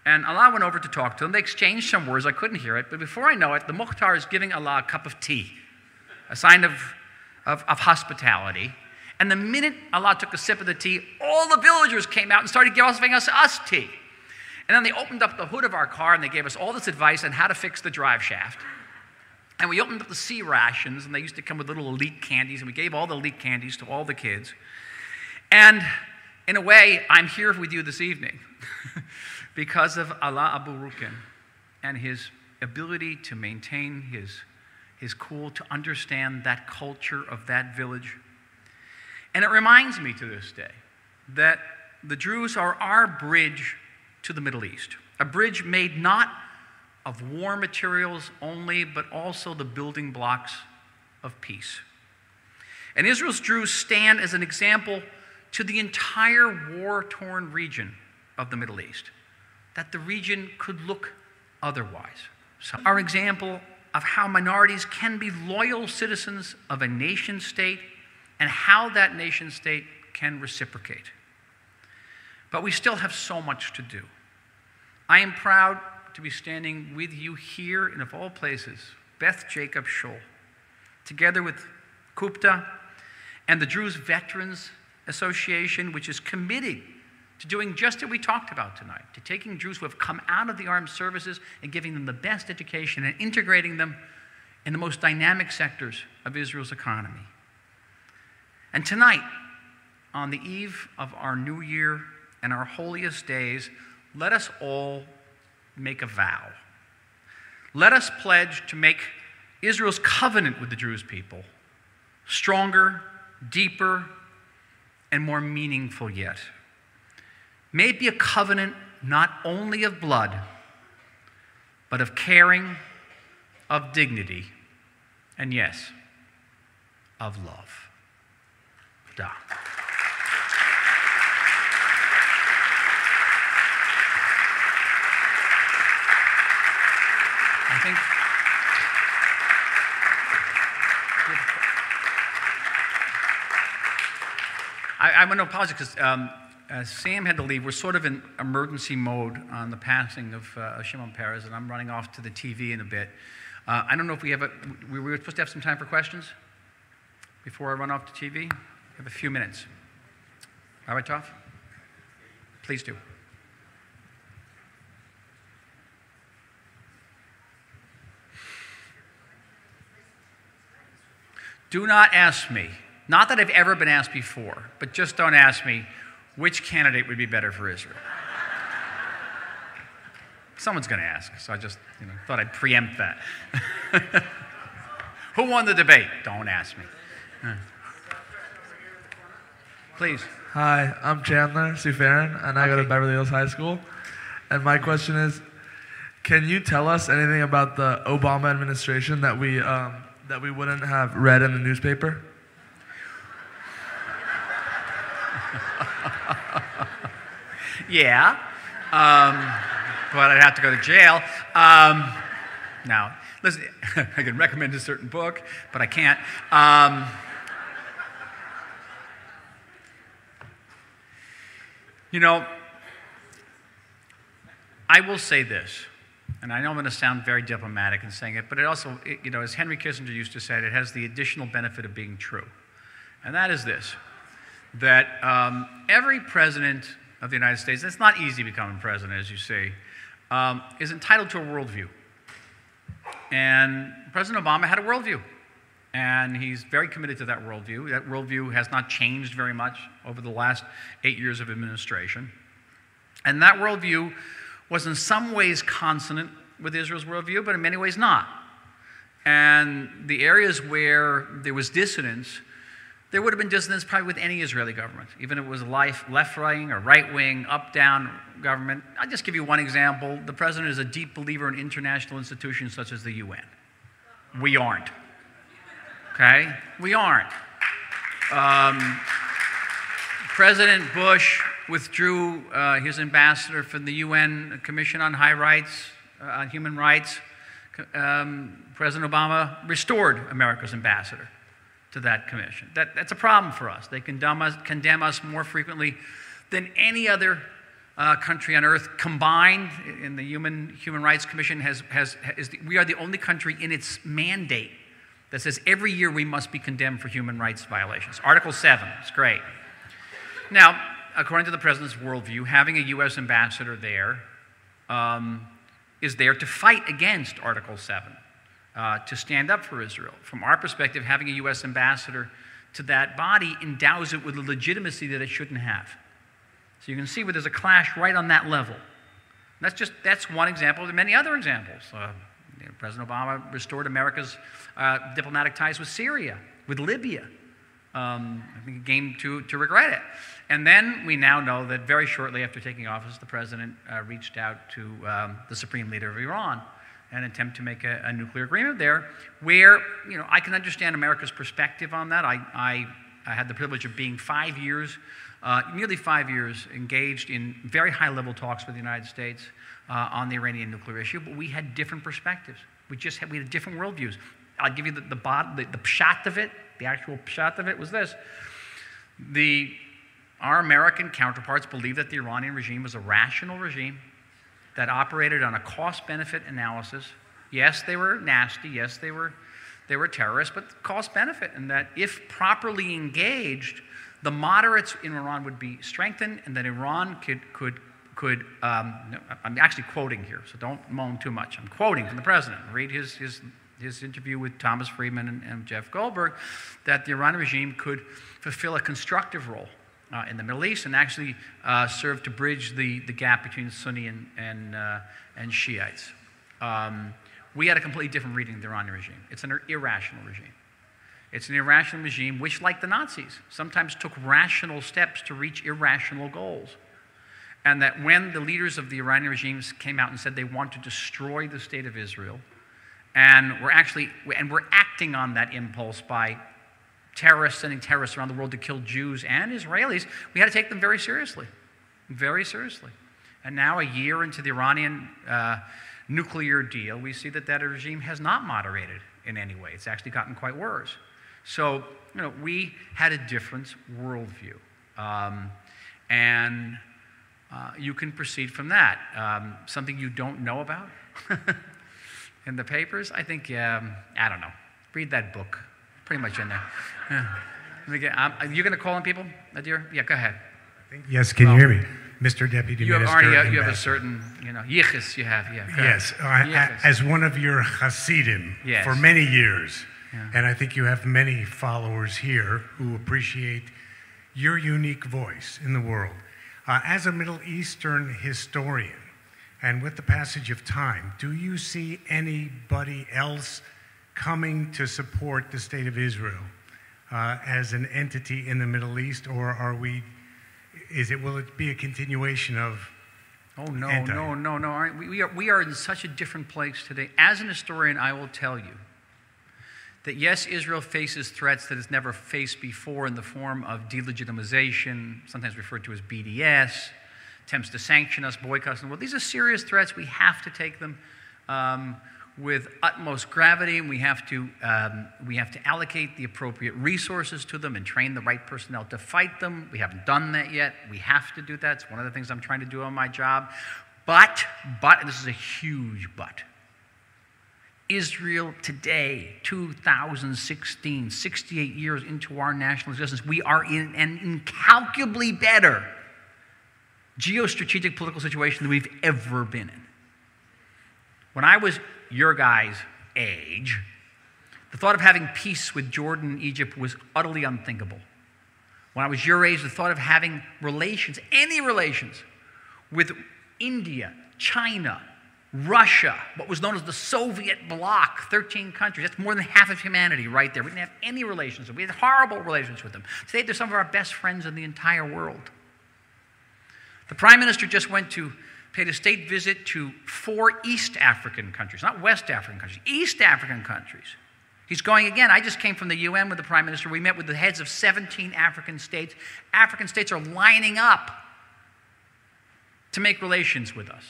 And Allah went over to talk to him. They exchanged some words. I couldn't hear it. But before I know it, the Mukhtar is giving Allah a cup of tea, a sign of hospitality. And the minute Allah took a sip of the tea, all the villagers came out and started giving us tea. And then they opened up the hood of our car and they gave us all this advice on how to fix the drive shaft. And we opened up the C rations, and they used to come with little elite candies, and we gave all the elite candies to all the kids. And in a way, I'm here with you this evening because of Allah Abu Rukin and his ability to maintain his cool, to understand that culture of that village. And it reminds me to this day that the Druze are our bridge to the Middle East, a bridge made not of war materials only, but also the building blocks of peace. And Israel's Druze stand as an example to the entire war-torn region of the Middle East, that the region could look otherwise. So our example of how minorities can be loyal citizens of a nation-state and how that nation-state can reciprocate. But we still have so much to do. I am proud to be standing with you here in, of all places, Beth Jacob Shul, together with Kupta and the Druze Veterans Association, which is committed to doing just what we talked about tonight, to taking Druze who have come out of the armed services and giving them the best education and integrating them in the most dynamic sectors of Israel's economy. And tonight, on the eve of our new year and our holiest days, let us all make a vow. Let us pledge to make Israel's covenant with the Druze people stronger, deeper, and more meaningful yet. May it be a covenant not only of blood, but of caring, of dignity, and yes, of love. Da. I think I want to apologize because Sam had to leave. We're sort of in emergency mode on the passing of Shimon Peres, and I'm running off to the TV in a bit. I don't know if we have we were supposed to have some time for questions before I run off to TV. We have a few minutes. All right, Tov? Please do. Do not ask me, not that I've ever been asked before, but just don't ask me which candidate would be better for Israel. Someone's going to ask, so I just thought I'd preempt that. Who won the debate? Don't ask me. Please. Hi, I'm Chandler Sufarin, and I go to Beverly Hills High School. And my question is, can you tell us anything about the Obama administration that we wouldn't have read in the newspaper? Yeah, but I'd have to go to jail. Now, listen, I can recommend a certain book, but I can't. I will say this, and I know I'm going to sound very diplomatic in saying it, but it also, as Henry Kissinger used to say, it has the additional benefit of being true. And that is this, that every president of the United States, it's not easy becoming president, as you see, is entitled to a worldview. And President Obama had a worldview. And he's very committed to that worldview. That worldview has not changed very much over the last 8 years of administration. And that worldview was in some ways consonant with Israel's worldview, but in many ways not. And the areas where there was dissonance, there would have been dissonance probably with any Israeli government, even if it was left-wing or right-wing, up-down government. I'll just give you one example. The president is a deep believer in international institutions such as the UN. We aren't. Okay? We aren't. President Bush withdrew his ambassador from the UN Commission on Human Rights. President Obama restored America's ambassador to that commission. That's a problem for us. They condemn us more frequently than any other country on earth combined. In the Human Rights Commission we are the only country in its mandate that says every year we must be condemned for human rights violations. Article 7, it's great. Now, according to the president's worldview, having a U.S. ambassador there is there to fight against Article 7, to stand up for Israel. From our perspective, having a U.S. ambassador to that body endows it with a legitimacy that it shouldn't have. So you can see where there's a clash right on that level. That's one example of many other examples. President Obama restored America's diplomatic ties with Syria, with Libya. I think he came to regret it. And then we now know that very shortly after taking office, the president reached out to the supreme leader of Iran and attempt to make a nuclear agreement there, where I can understand America's perspective on that. I had the privilege of being nearly 5 years, engaged in very high-level talks with the United States on the Iranian nuclear issue, but we had different perspectives. We had different worldviews. I'll give you the pshat of it. The actual pshat of it was this. Our American counterparts believed that the Iranian regime was a rational regime that operated on a cost-benefit analysis. Yes, they were nasty. Yes, they were terrorists, but cost-benefit, and that if properly engaged, the moderates in Iran would be strengthened, and that Iran could I'm actually quoting here, so don't moan too much. I'm quoting from the president. Read his interview with Thomas Friedman and Jeff Goldberg, that the Iranian regime could fulfill a constructive role in the Middle East and actually serve to bridge the gap between Sunni and Shiites. We had a completely different reading of the Iranian regime. It's an irrational regime. It's an irrational regime which, like the Nazis, sometimes took rational steps to reach irrational goals. And that when the leaders of the Iranian regimes came out and said they want to destroy the state of Israel, and we're acting on that impulse by sending terrorists around the world to kill Jews and Israelis, we had to take them very seriously. Very seriously. And now, a year into the Iranian nuclear deal, we see that regime has not moderated in any way. It's actually gotten quite worse. So, we had a different worldview. And you can proceed from that. Something you don't know about in the papers? I think, I don't know. Read that book. Pretty much in there. Are you going to call on people, Adir? Yeah, go ahead. Yes, can you hear me? Mr. Deputy Minister. You have a certain, yichus you have, yeah. Yes, as one of your Hasidim for many years, and I think you have many followers here who appreciate your unique voice in the world. As a Middle Eastern historian, and with the passage of time, do you see anybody else coming to support the state of Israel as an entity in the Middle East, or will it be a continuation of? Oh no! We are in such a different place today. As an historian, I will tell you that yes, Israel faces threats that it's never faced before in the form of delegitimization, sometimes referred to as BDS, attempts to sanction us, boycott us. Well, these are serious threats. We have to take them with utmost gravity, and we have to allocate the appropriate resources to them and train the right personnel to fight them. We haven't done that yet. We have to do that. It's one of the things I'm trying to do on my job. But, and this is a huge but, Israel today, 2016, 68 years into our national existence, we are in an incalculably better geostrategic political situation than we've ever been in. When I was your guys' age, the thought of having peace with Jordan and Egypt was utterly unthinkable. When I was your age, the thought of having relations, any relations, with India, China, Russia, what was known as the Soviet bloc, 13 countries, that's more than half of humanity right there. We didn't have any relations. We had horrible relations with them. Today, they're some of our best friends in the entire world. The Prime Minister just paid a state visit to 4 East African countries, not West African countries, East African countries. He's going again. I just came from the UN with the Prime Minister. We met with the heads of 17 African states. African states are lining up to make relations with us.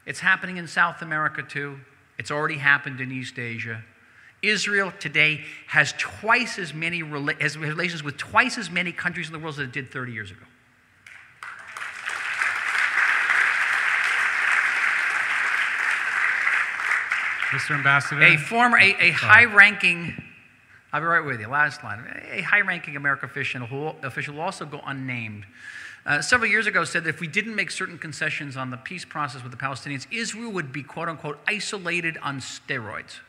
It's happening in South America too. It's already happened in East Asia. Israel today has twice as many has relations with twice as many countries in the world as it did 30 years ago. Mr. Ambassador. A high-ranking, I'll be right with you, last line. A high-ranking American official will also go unnamed. Several years ago said that if we didn't make certain concessions on the peace process with the Palestinians, Israel would be, quote unquote, isolated on steroids.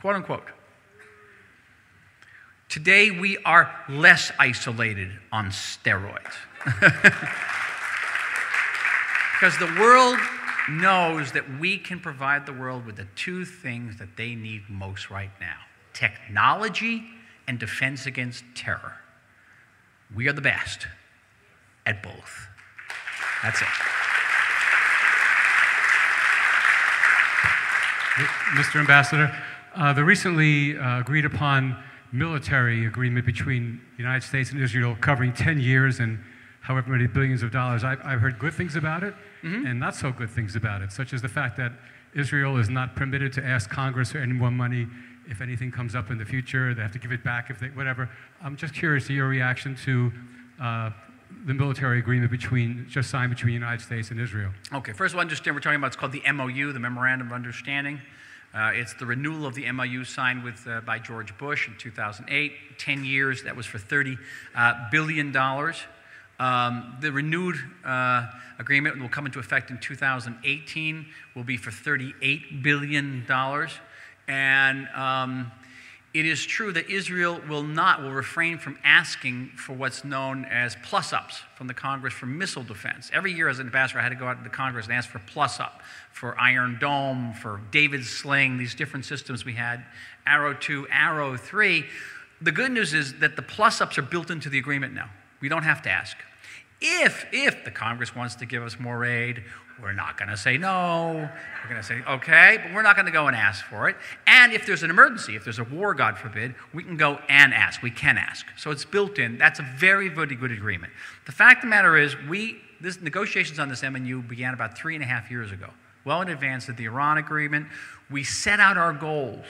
Quote unquote. Today we are less isolated on steroids. Because the world knows that we can provide the world with the two things that they need most right now: technology and defense against terror. We are the best at both. That's it. Mr. Ambassador, the recently agreed upon military agreement between the United States and Israel covering 10 years and however many billions of dollars, I've heard good things about it and not so good things about it, such as the fact that Israel is not permitted to ask Congress for any more money if anything comes up in the future. They have to give it back if they, whatever. I'm just curious to your reaction to the military agreement just signed between the United States and Israel. Okay, first of all, understand we're talking about, it's called the MOU, the Memorandum of Understanding. It's the renewal of the MOU signed by George Bush in 2008, 10 years, that was for $30 billion. The renewed agreement will come into effect in 2018, will be for $38 billion. And it is true that Israel will refrain from asking for what's known as plus-ups from the Congress for missile defense. Every year as an ambassador, I had to go out to the Congress and ask for plus-up, for Iron Dome, for David's Sling, these different systems we had, Arrow 2, Arrow 3. The good news is that the plus-ups are built into the agreement now. We don't have to ask. If the Congress wants to give us more aid, we're not going to say no. We're going to say, okay, but we're not going to go and ask for it. And if there's an emergency, if there's a war, God forbid, we can go and ask. We can ask. So it's built in. That's a very, very good agreement. The fact of the matter is, negotiations on this MOU began about 3.5 years ago, well in advance of the Iran agreement. We set out our goals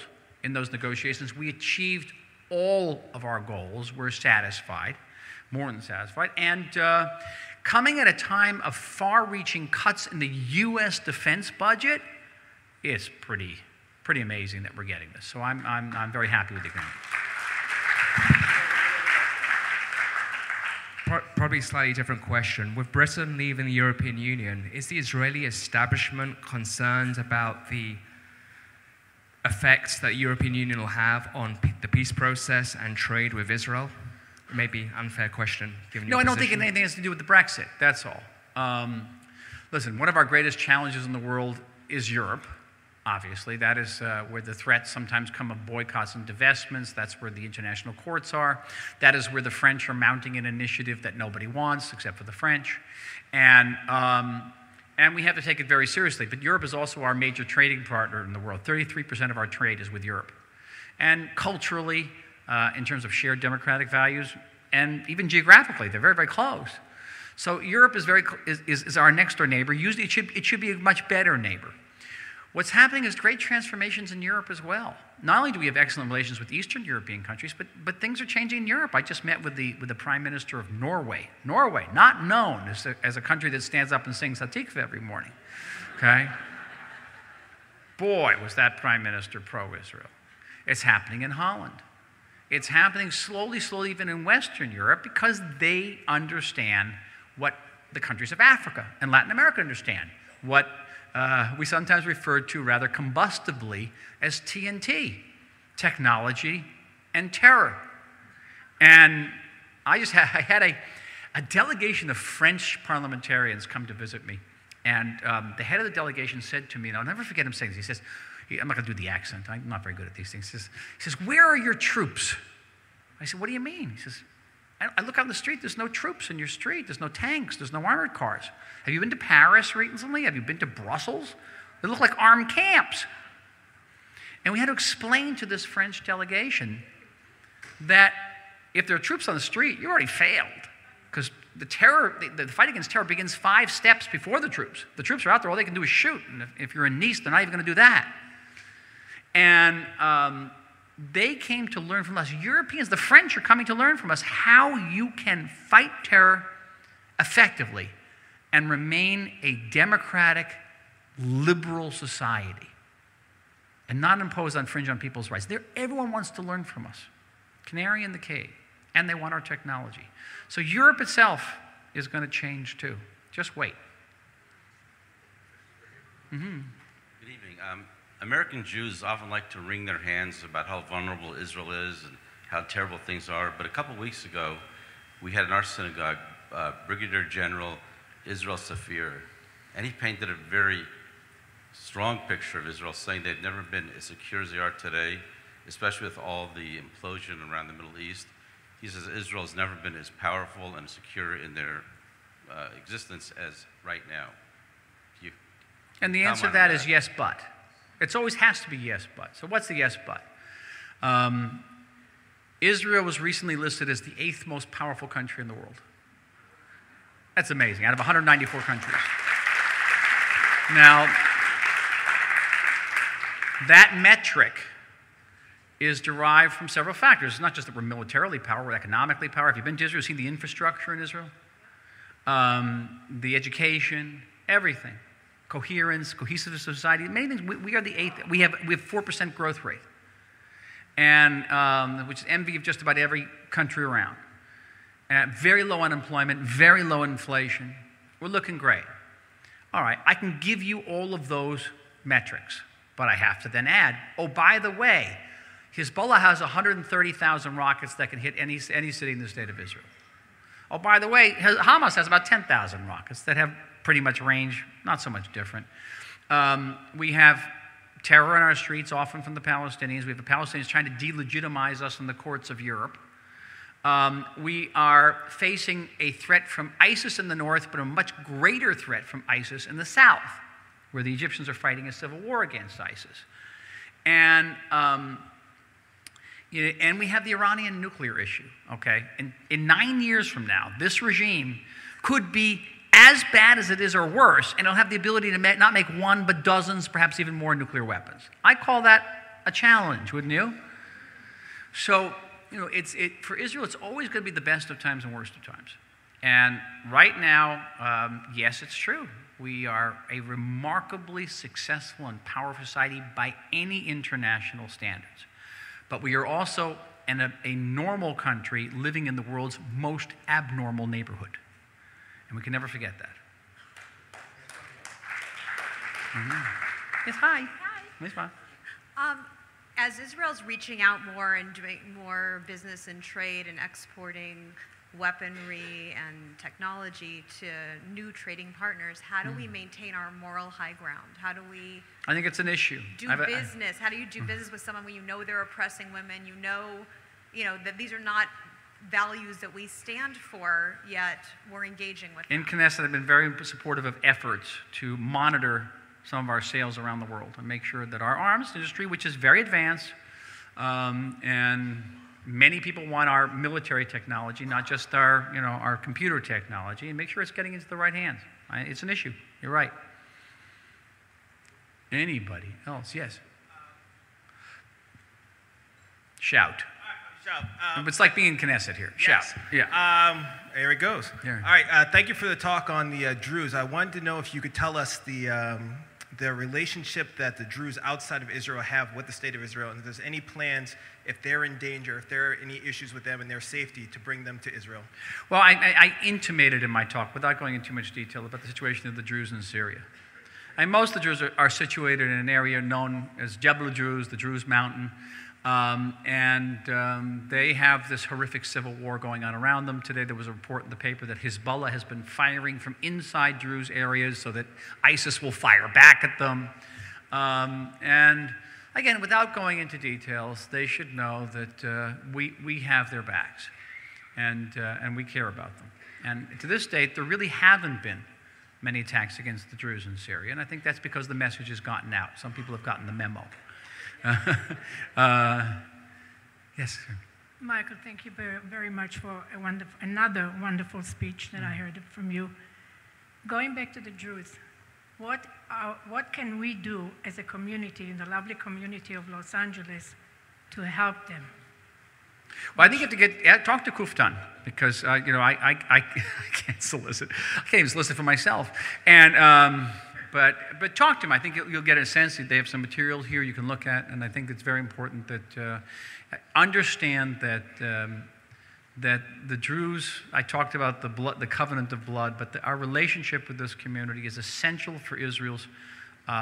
in those negotiations. We achieved all of our goals. We're satisfied. More than satisfied. And coming at a time of far-reaching cuts in the U.S. defense budget, it's pretty amazing that we're getting this. So I'm very happy with the agreement. Probably a slightly different question. With Britain leaving the European Union, is the Israeli establishment concerned about the effects that the European Union will have on the peace process and trade with Israel? Maybe unfair question, given your No, I don't position. think anything has to do with the Brexit, that's all. Listen, one of our greatest challenges in the world is Europe, obviously. That is where the threats sometimes come of boycotts and divestments. That's where the international courts are. That is where the French are mounting an initiative that nobody wants, except for the French. And we have to take it very seriously. But Europe is also our major trading partner in the world. 33% of our trade is with Europe. And culturally, in terms of shared democratic values, and even geographically, they're very, very close. So Europe is our next door neighbor. Usually it should be a much better neighbor. What's happening is great transformations in Europe as well. Not only do we have excellent relations with Eastern European countries, but things are changing in Europe. I just met with the Prime Minister of Norway. Norway, not known as a country that stands up and sings Hatikva every morning. Okay? Boy, was that Prime Minister pro-Israel. It's happening in Holland. It's happening slowly, even in Western Europe, because they understand what the countries of Africa and Latin America understand, what we sometimes refer to rather combustively as TNT, technology and terror. And I had a delegation of French parliamentarians come to visit me, and the head of the delegation said to me, and I'll never forget him saying this, he says, I'm not going to do the accent. I'm not very good at these things. He says, where are your troops? I said, what do you mean? He says, I look out in the street. There's no troops in your street. There's no tanks. There's no armored cars. Have you been to Paris recently? Have you been to Brussels? They look like armed camps. And we had to explain to this French delegation that if there are troops on the street, you already failed. Because the fight against terror begins 5 steps before the troops. The troops are out there, all they can do is shoot. And if you're in Nice, they're not even going to do that. And they came to learn from us. Europeans, the French, are coming to learn from us how you can fight terror effectively and remain a democratic, liberal society and not impose on fringe on people's rights. Everyone wants to learn from us. Canary in the cave. And they want our technology. So Europe itself is going to change too. Just wait. Mm-hmm. Good evening. American Jews often like to wring their hands about how vulnerable Israel is and how terrible things are. But a couple weeks ago, we had in our synagogue Brigadier General Israel Safir, and he painted a very strong picture of Israel, saying they've never been as secure as they are today, especially with all the implosion around the Middle East. He says Israel has never been as powerful and secure in their existence as right now. And the answer to that is yes, but. It always has to be yes, but. So what's the yes, but? Israel was recently listed as the 8th most powerful country in the world. That's amazing, out of 194 countries. Now, that metric is derived from several factors. It's not just that we're militarily powerful, we're economically powerful. If you've been to Israel, you've seen the infrastructure in Israel, the education, everything. Coherence, cohesive society, many things. We are the 8th. We have 4% growth rate, and which is envy of just about every country around. Very low unemployment, very low inflation. We're looking great. All right, I can give you all of those metrics, but I have to then add, oh, by the way, Hezbollah has 130,000 rockets that can hit any city in the state of Israel. Oh, by the way, Hamas has about 10,000 rockets that have pretty much range, not so much different. We have terror in our streets, often from the Palestinians. We have the Palestinians trying to delegitimize us in the courts of Europe. We are facing a threat from ISIS in the north, but a much greater threat from ISIS in the south, where the Egyptians are fighting a civil war against ISIS. And we have the Iranian nuclear issue, okay? In 9 years from now, this regime could be as bad as it is or worse, and it'll have the ability to not make one, but dozens, perhaps even more nuclear weapons. I call that a challenge, wouldn't you? So, for Israel, it's always going to be the best of times and worst of times. And right now, yes, it's true. We are a remarkably successful and powerful society by any international standards. But we are also a normal country living in the world's most abnormal neighborhood. And we can never forget that. Mm-hmm. Yes, hi. Hi. Yes, fine. As Israel's reaching out more and doing more business and trade and exporting weaponry and technology to new trading partners, how do we maintain our moral high ground? How do we I think it's an issue. Business? How do you do business with someone when you know they're oppressing women, you know that these are not values that we stand for, yet we're engaging with them? In Knesset, I've been very supportive of efforts to monitor some of our sales around the world and make sure that our arms industry, which is very advanced, and many people want our military technology, not just our computer technology, and make sure it's getting into the right hands. It's an issue. You're right. Anybody else? Yes. Shout. It's like being in Knesset here. Shout. Yes. Yeah. There it goes. Yeah. All right. Thank you for the talk on the Druze. I wanted to know if you could tell us the relationship that the Druze outside of Israel have with the state of Israel, and if there's any plans, if they're in danger, if there are any issues with them and their safety, to bring them to Israel. Well, I intimated in my talk, without going into too much detail, about the situation of the Druze in Syria. And most of the Druze are situated in an area known as Jebel Druze, the Druze mountain. They have this horrific civil war going on around them. Today there was a report in the paper that Hezbollah has been firing from inside Druze areas so that ISIS will fire back at them. And again, without going into details, they should know that we have their backs and we care about them. And to this date, there really haven't been many attacks against the Druze in Syria, and I think that's because the message has gotten out. Some people have gotten the memo. Yes, sir. Michael, thank you very, very much for another wonderful speech that I heard from you. Going back to the Jews, what can we do as a community, in the lovely community of Los Angeles, to help them? Well, I think you have to talk to Kuftan, because I can't solicit. I can't even solicit for myself. And but talk to them. I think you'll get a sense that they have some material here you can look at, and I think it's very important that understand that that the Druze. I talked about the covenant of blood, but our relationship with this community is essential for Israel's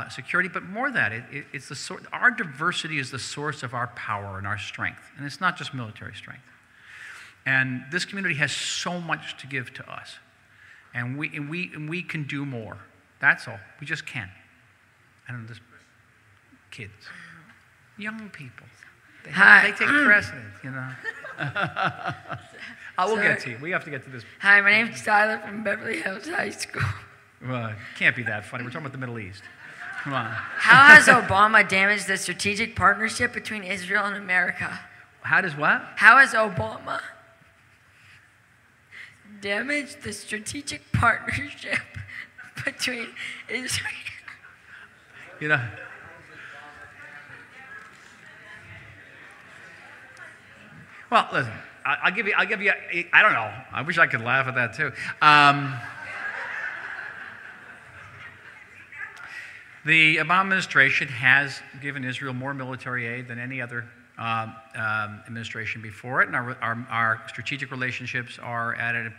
security. But more than that, it's the source. Our diversity is the source of our power and our strength, and it's not just military strength. And this community has so much to give to us, and we can do more. That's all. We just can. I don't know, this kids, young people. They take precedence, you know. We'll get to you. We have to get to this. Hi, my name's Tyler from Beverly Hills High School. Well, it can't be that funny. We're talking about the Middle East. Come on. How has Obama damaged the strategic partnership between Israel and America? How does what? How has Obama damaged the strategic partnership between Israel? You know. Well, listen. I'll give you. I don't know. I wish I could laugh at that too. The Obama administration has given Israel more military aid than any other administration before it, and our strategic relationships are at an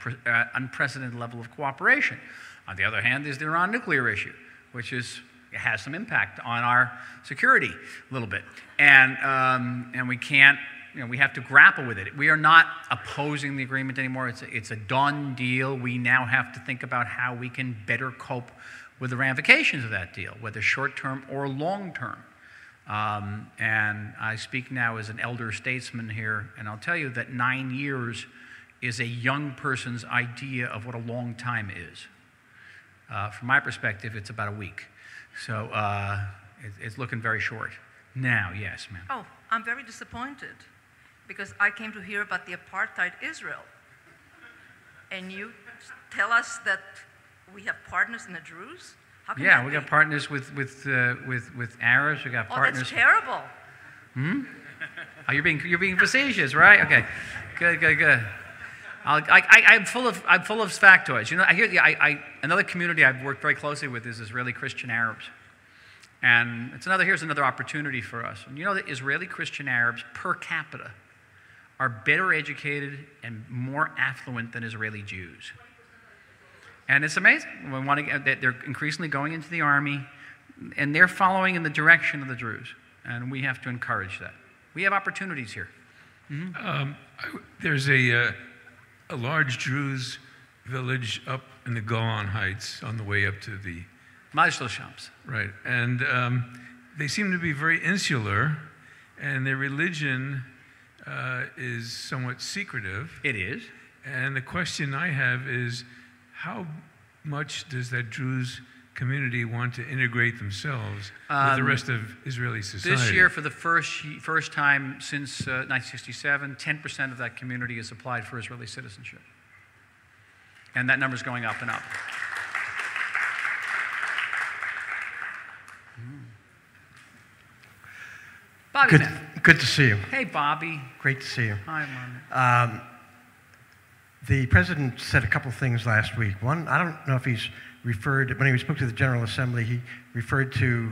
unprecedented level of cooperation. On the other hand, there's the Iran nuclear issue, which has some impact on our security a little bit, and we can't. We have to grapple with it. We are not opposing the agreement anymore. It's a done deal. We now have to think about how we can better cope with the ramifications of that deal, whether short-term or long-term. And I speak now as an elder statesman here, and I'll tell you that 9 years is a young person's idea of what a long time is. From my perspective, it's about a week. So it's looking very short. Now, yes, ma'am. Oh, I'm very disappointed, because I came to hear about the apartheid Israel. And you tell us that we have partners in the Druze? How can that we be? got partners with Arabs. We got partners. Oh, that's terrible. Hmm? Oh, you're being facetious, right? Okay, good. I'm full of factoids. You know, I hear another community I've worked very closely with is Israeli Christian Arabs, and here's another opportunity for us. And you know that Israeli Christian Arabs per capita are better educated and more affluent than Israeli Jews. And it's amazing. They're increasingly going into the army, and they're following in the direction of the Druze. And we have to encourage that. We have opportunities here. Mm-hmm. There's a large Druze village up in the Golan Heights on the way up to the Majlis Shams. Right. And they seem to be very insular, and their religion is somewhat secretive. It is. And the question I have is, how much does that Druze community want to integrate themselves with the rest of Israeli society? This year, for the first time since 1967, 10% of that community has applied for Israeli citizenship. And that number's going up and up. Bobby Good to see you. Hey, Bobby. Great to see you. Hi, Mom. The president said a couple things last week. One, I don't know if he's referred, when he spoke to the General Assembly, he referred to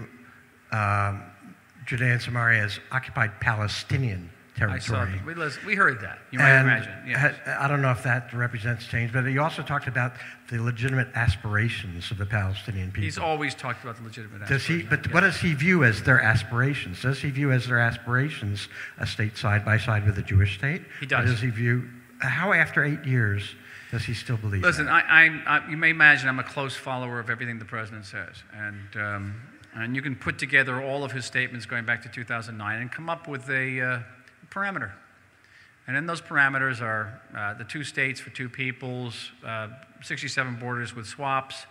Judea and Samaria as occupied Palestinian territory. I saw that. We heard that. You might imagine. Yes. I don't know if that represents change, but he also talked about the legitimate aspirations of the Palestinian people. He's always talked about the legitimate aspirations. What does he view as their aspirations? Does he view as their aspirations a state side by side with a Jewish state? He does. Or does he view, how after 8 years does he still believe Listen, that? you may imagine I'm a close follower of everything the president says. And you can put together all of his statements going back to 2009 and come up with a parameter. And in those parameters are the 2 states for 2 peoples, 67 borders with swaps,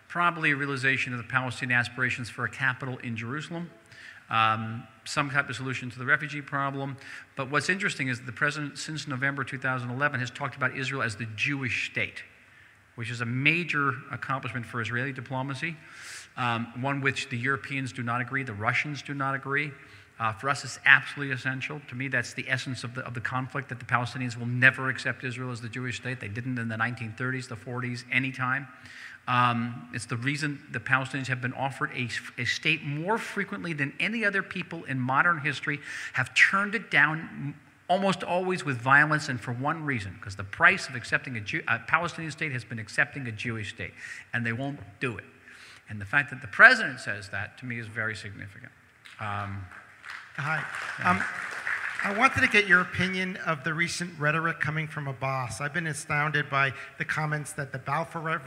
probably a realization of the Palestinian aspirations for a capital in Jerusalem, some type of solution to the refugee problem. But what's interesting is the president, since November 2011, has talked about Israel as the Jewish state, which is a major accomplishment for Israeli diplomacy, one which the Europeans do not agree, the Russians do not agree. For us, it's absolutely essential. To me, that's the essence of the conflict, that the Palestinians will never accept Israel as the Jewish state. They didn't in the 1930s, the 40s, anytime. It's the reason the Palestinians have been offered a state more frequently than any other people in modern history, have turned it down almost always with violence, and for one reason, because the price of accepting a Palestinian state has been accepting a Jewish state, and they won't do it. And the fact that the president says that, to me, is very significant. Hi. I wanted to get your opinion of the recent rhetoric coming from Abbas. I've been astounded by the comments that the Balfour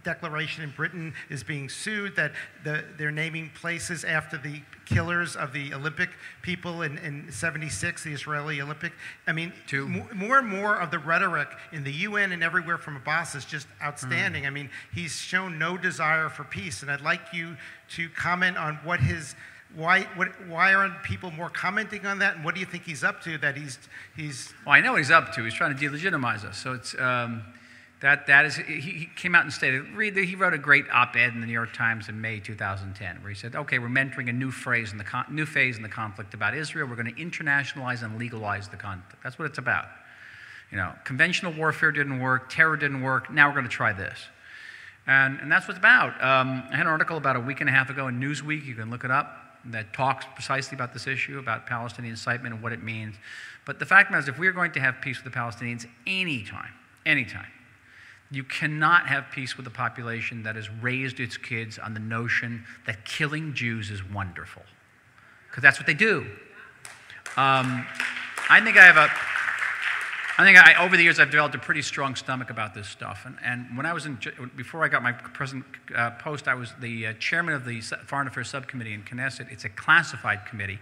Declaration in Britain is being sued, that they're naming places after the killers of the Olympic people in 76, the Israeli Olympic. I mean, more and more of the rhetoric in the UN and everywhere from Abbas is just outstanding. I mean, he's shown no desire for peace, and I'd like you to comment on what his... Why aren't people more commenting on that? And what do you think he's up to that he's... Well, I know what he's up to. He's trying to delegitimize us. So it's that is... He came out and stated... He wrote a great op-ed in the New York Times in May 2010 where he said, okay, we're entering a new phase in the conflict about Israel. We're going to internationalize and legalize the conflict. That's what it's about. You know, conventional warfare didn't work. Terror didn't work. Now we're going to try this. And that's what it's about. I had an article about a week and a half ago in Newsweek. You can look it up. That talks precisely about this issue, about Palestinian incitement and what it means. But the fact is, if we're going to have peace with the Palestinians anytime, you cannot have peace with a population that has raised its kids on the notion that killing Jews is wonderful. Because that's what they do. Over the years, I've developed a pretty strong stomach about this stuff. And when I was before I got my present post, I was the chairman of the Foreign Affairs Subcommittee in Knesset. It's a classified committee,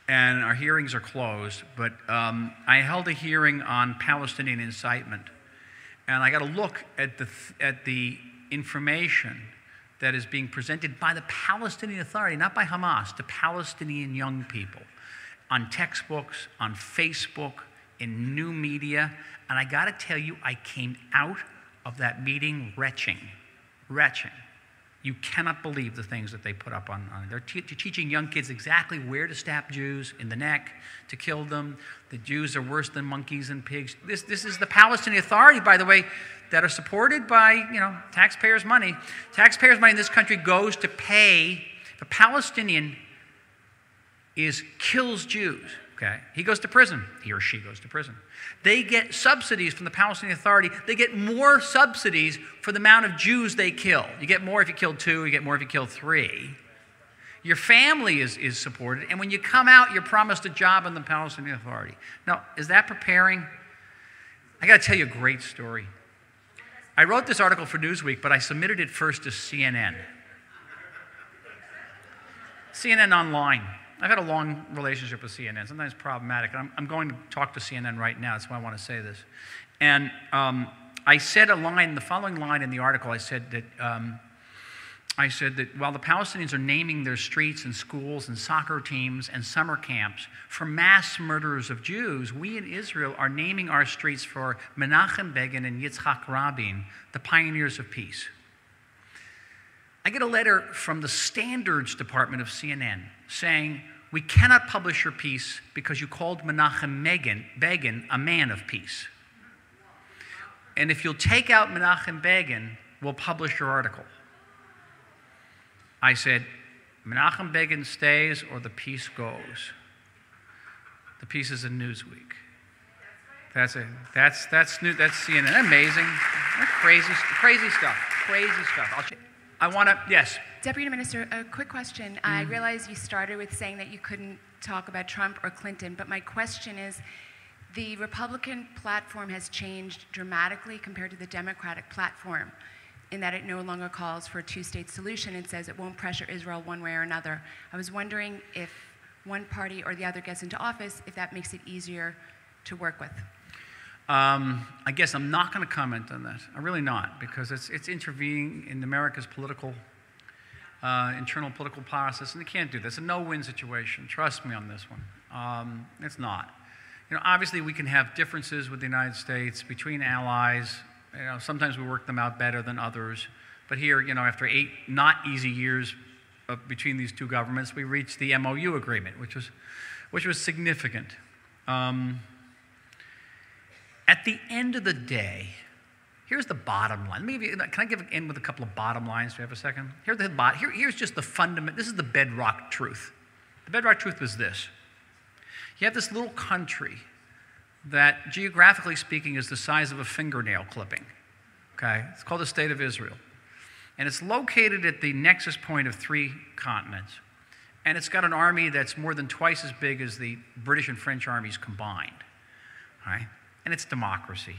and our hearings are closed. But I held a hearing on Palestinian incitement, and I got to look at the information that is being presented by the Palestinian Authority, not by Hamas, to Palestinian young people, on textbooks, on Facebook, in new media, and I got to tell you, I came out of that meeting retching. You cannot believe the things that they put up on. They're teaching young kids exactly where to stab Jews in the neck, to kill them. The Jews are worse than monkeys and pigs. This is the Palestinian Authority, by the way, that are supported by taxpayers' money. Taxpayers' money in this country goes to pay. The Palestinian kills Jews. Okay. He goes to prison. He or she goes to prison. They get subsidies from the Palestinian Authority. They get more subsidies for the amount of Jews they kill. You get more if you kill 2. You get more if you kill 3. Your family is supported. And when you come out, you're promised a job in the Palestinian Authority. Now, is that preparing? I got to tell you a great story. I wrote this article for Newsweek, but I submitted it first to CNN. CNN Online. I've had a long relationship with CNN, sometimes problematic. I'm going to talk to CNN right now. That's why I want to say this. And I said the following line in the article. I said that while the Palestinians are naming their streets and schools and soccer teams and summer camps for mass murderers of Jews, we in Israel are naming our streets for Menachem Begin and Yitzhak Rabin, the pioneers of peace. I get a letter from the standards department of CNN saying, we cannot publish your piece because you called Menachem Begin a man of peace. And if you'll take out Menachem Begin, we'll publish your article. I said, Menachem Begin stays or the peace goes. The piece is in Newsweek. That's CNN. Amazing. That's crazy stuff. I want to, yes. Deputy Minister, a quick question. I realize you started with saying that you couldn't talk about Trump or Clinton, but my question is, the Republican platform has changed dramatically compared to the Democratic platform in that it no longer calls for a two-state solution. It says it won't pressure Israel one way or another. I was wondering if one party or the other gets into office, if that makes it easier to work with. I guess I'm not going to comment on that. I'm really not, because it's intervening in America's political internal political process, and they can't do this. It's a no-win situation. Trust me on this one. It's not. Obviously we can have differences with the United States between allies. Sometimes we work them out better than others. But here, after 8 not easy years between these two governments, we reached the MOU agreement, which was significant. At the end of the day, here's the bottom line. Can I end with a couple of bottom lines? Do you have a second? Here's just the fundamental. This is the bedrock truth. The bedrock truth was this. You have this little country that, geographically speaking, is the size of a fingernail clipping. Okay? It's called the State of Israel. And it's located at the nexus point of 3 continents. And it's got an army that's more than twice as big as the British and French armies combined. All right? And it's democracy.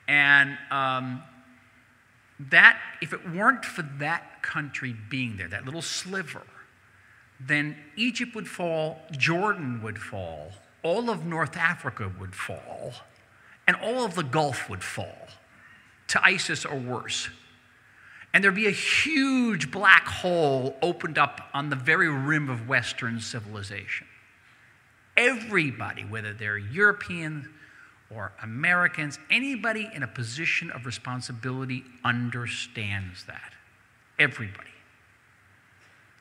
And that, if it weren't for that country being there, that little sliver, then Egypt would fall, Jordan would fall, all of North Africa would fall, and all of the Gulf would fall to ISIS or worse. And there'd be a huge black hole opened up on the very rim of Western civilization. Everybody, whether they're Europeans or Americans, anybody in a position of responsibility understands that. Everybody.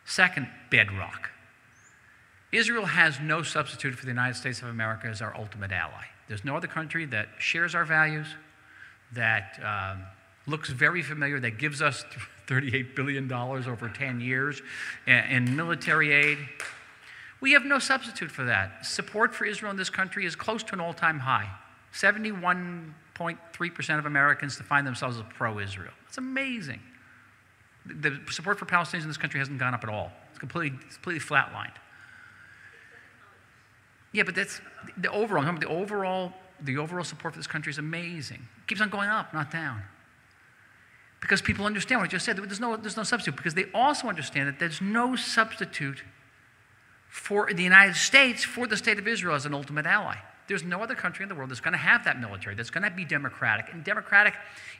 Second bedrock. Israel has no substitute for the United States of America as our ultimate ally. There's no other country that shares our values, that looks very familiar, that gives us $38 billion over 10 years in military aid. We have no substitute for that. Support for Israel in this country is close to an all-time high. 71.3% of Americans define themselves as pro-Israel. It's amazing. The support for Palestinians in this country hasn't gone up at all. It's completely flatlined. Yeah, but that's the overall. Remember, the overall support for this country is amazing. It keeps on going up, not down. Because people understand what I just said. There's no substitute. Because they also understand that there's no substitute for the United States for the State of Israel as an ultimate ally. There's no other country in the world that's going to have that military, that's going to be democratic, and democratic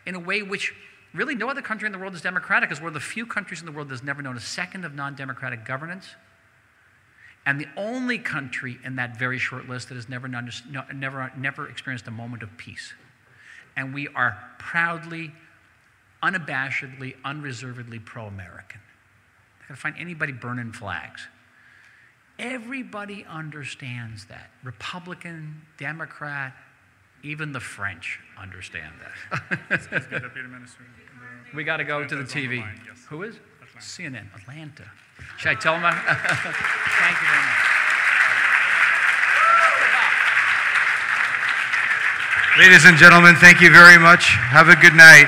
in a way which really no other country in the world is democratic, because we're the few countries in the world that's never known a second of non-democratic governance, and the only country in that very short list that has never experienced a moment of peace. And we are proudly, unabashedly, unreservedly pro-American. I'm not going to find anybody burning flags. Everybody understands that. Republican, Democrat, even the French understand that. We got to go to the TV. Who is? CNN, Atlanta. Should I tell them? Thank you very much. Ladies and gentlemen, thank you very much. Have a good night.